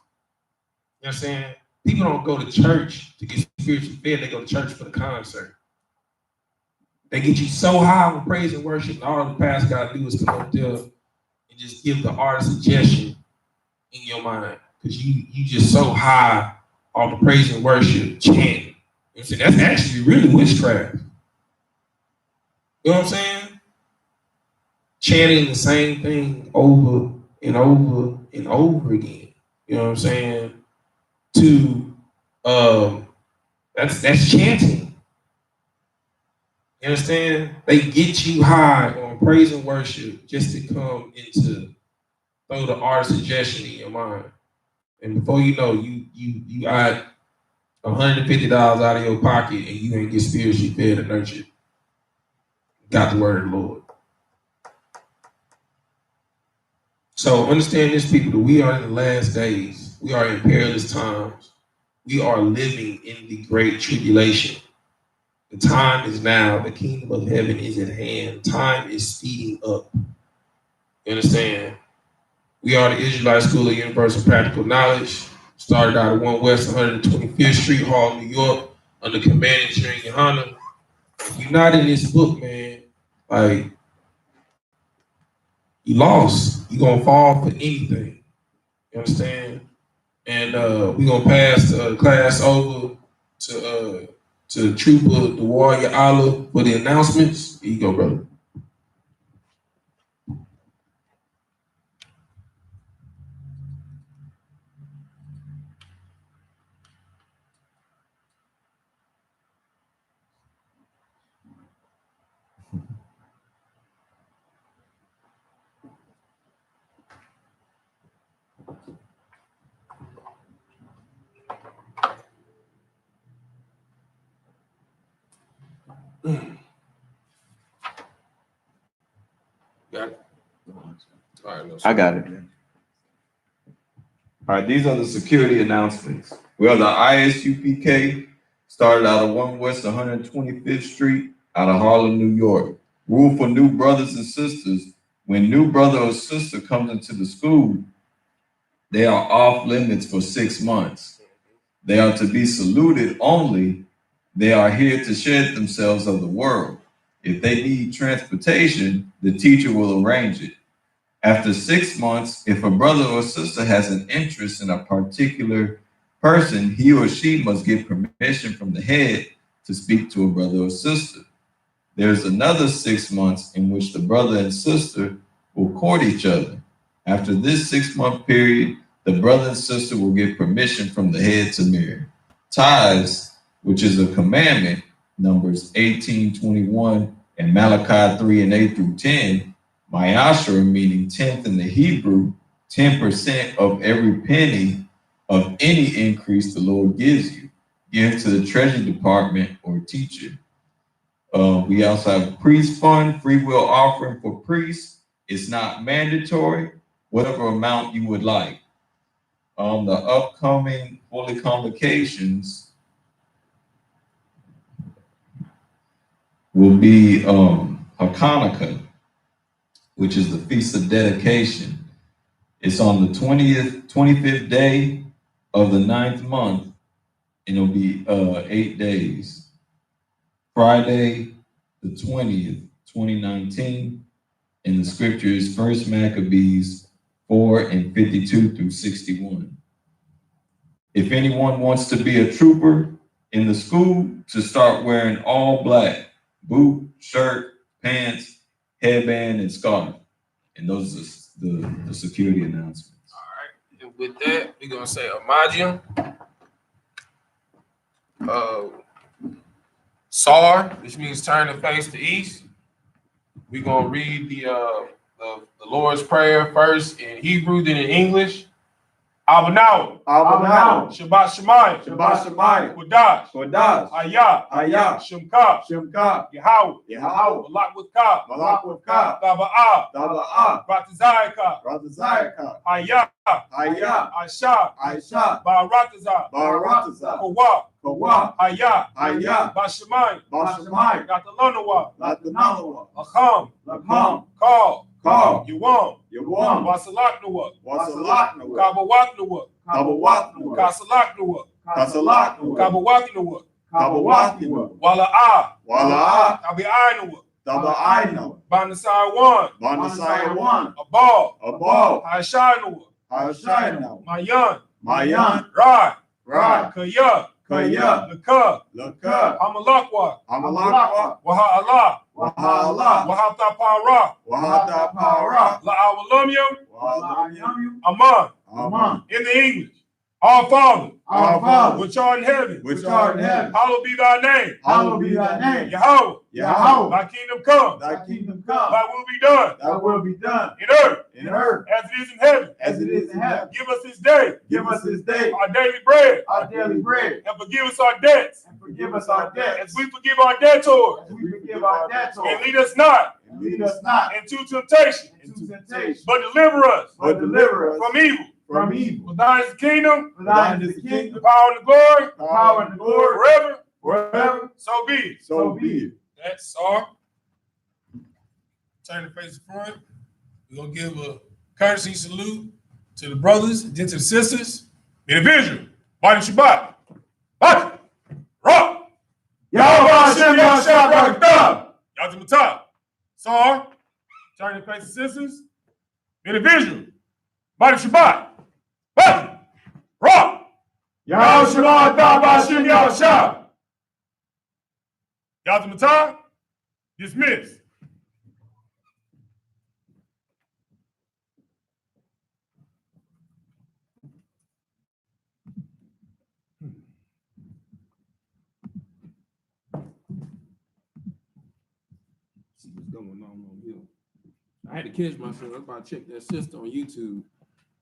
You know what I'm saying? People don't go to church to get spiritually fed, they go to church for the concert. They get you so high on praise and worship, and all the pastor got to do is come up there and just give the artist suggestion in your mind, because you just so high on the praise and worship chanting. You know, that's actually really witchcraft. You know what I'm saying? Chanting the same thing over and over and over again. You know what I'm saying? That's chanting. You understand? They get you high on praise and worship just to come into throw the artist suggestion in your mind. And before you know, you got $150 out of your pocket and you ain't get spiritually fed and nurtured. Got the word of the Lord. So understand this, people, that we are in the last days. We are in perilous times. We are living in the great tribulation. The time is now. The kingdom of heaven is at hand. Time is speeding up. You understand? We are the Israelite School of Universal Practical Knowledge. Started out at 1 West 125th Street, Hall, New York, under commanding YAHANNA. If you're not in this book, man, like, you lost. You're going to fall for anything. You understand? And we're going to pass the class over to Trooper the Warrior Allah for the announcements. Here you go, brother. Got it? All right, no, I got it. All right, these are the security announcements. Well, the I.S.U.P.K started out of 1 West 125th Street out of Harlem, New York. Rule for new brothers and sisters: when new brother or sister comes into the school, they are off limits for 6 months. They are to be saluted only. They are here to shed themselves of the world. If they need transportation, the teacher will arrange it. After 6 months, if a brother or sister has an interest in a particular person, he or she must get permission from the head to speak to a brother or sister. There's another 6 months in which the brother and sister will court each other. After this 6-month period, the brother and sister will get permission from the head to marry. Tithes, which is a commandment, Numbers 18:21 and Malachi 3:8 through 10, Mayashra, meaning tenth in the Hebrew, 10% of every penny of any increase the Lord gives you. Give to the treasury department or teacher. We also have priest fund, free will offering for priests. It's not mandatory, whatever amount you would like. The upcoming holy convocations will be Hanukkah, which is the Feast of Dedication. It's on the 25th day of the 9th month, and it'll be 8 days. Friday, the 20th, 2019, and the scripture is 1 Maccabees 4 and 52 through 61. If anyone wants to be a trooper in the school, to start wearing all black, boot, shirt, pants, headband, and scarf. And those are the security announcements. All right. And with that, we're gonna say Amajium. Sar, which means turn to face the east. We're gonna read the Lord's Prayer first in Hebrew, then in English. Abanau, Abanau, Shabbat Shemayim, Shabbat Shemayim, Kodash, Kodash, Ayah, Ayah, Shemka, Shemka, Yahweh, Yahweh, Malak with Ka, Malak with Ka, Taba'ah, Taba'ah, Ratazayaka, Ratazayaka, Ayah, Ayah, Aisha, Aisha, Baratazah, Baratazah, Kawa, Kawa, Ayah, Ayah, Bashemayim, Bashemayim, Gatalonawa, Latanalawa, Acham, Lakham, Call, Call, Yuam, Yawam, Wasalaknawa, Wasalaknawa, Kabawaknawa, Kabawaknawa, Kasalaknawa, Kasalaknawa, Kabawaknawa, Kabawaknawa, Wala'ah, Wala'ah, Tabi'ainawa, Taba'ainawa, Banasai 1, Banasai 1, Abal, Abal, Haishanawa, Hashainawa, Mayan, Mayan, Rai, Rai, Kaya, Kaya, Laka, Laka, Amalakwa, Amalakwa, Waha'Allah, Waha'Allah, Wahatapara, Wahatapara, La'awalamyam, Wa'alamyam, Aman, Aman, in the English. Our Father, our Father, which art in heaven, which art in heaven, hallowed be thy name. hallowed be thy name. Yahweh, Yahweh, thy kingdom come, thy kingdom come, thy will be done thy will be done in earth in earth as it is in heaven. as it is in heaven. Give us this day Give us this day our daily bread, our daily bread, and forgive us our debts and forgive us our as debts we forgive our debtors. as we forgive our debtors. And lead us not And lead us not into temptation, into temptation, but deliver us but deliver us from evil. from evil. For thine is the kingdom, For thine is the the kingdom, power and the glory, the power and the glory, forever. forever. So be it. So be it. That's all. Turn the face to front. We're going to give a courtesy salute to the brothers and then to the sisters. Be the visual. Body Shabbat. Body. Rock. Yahweh Hashem Yahshua Barakah. Yazimatah. Sar. Turn the face to sisters. Be the visual. Body Shabbat. Body. Rock. Yahweh Shabbat Hashem Yahshua. Yazimatah. Dismissed. See what's going on here. I had to catch myself. I was about to check that sister on YouTube.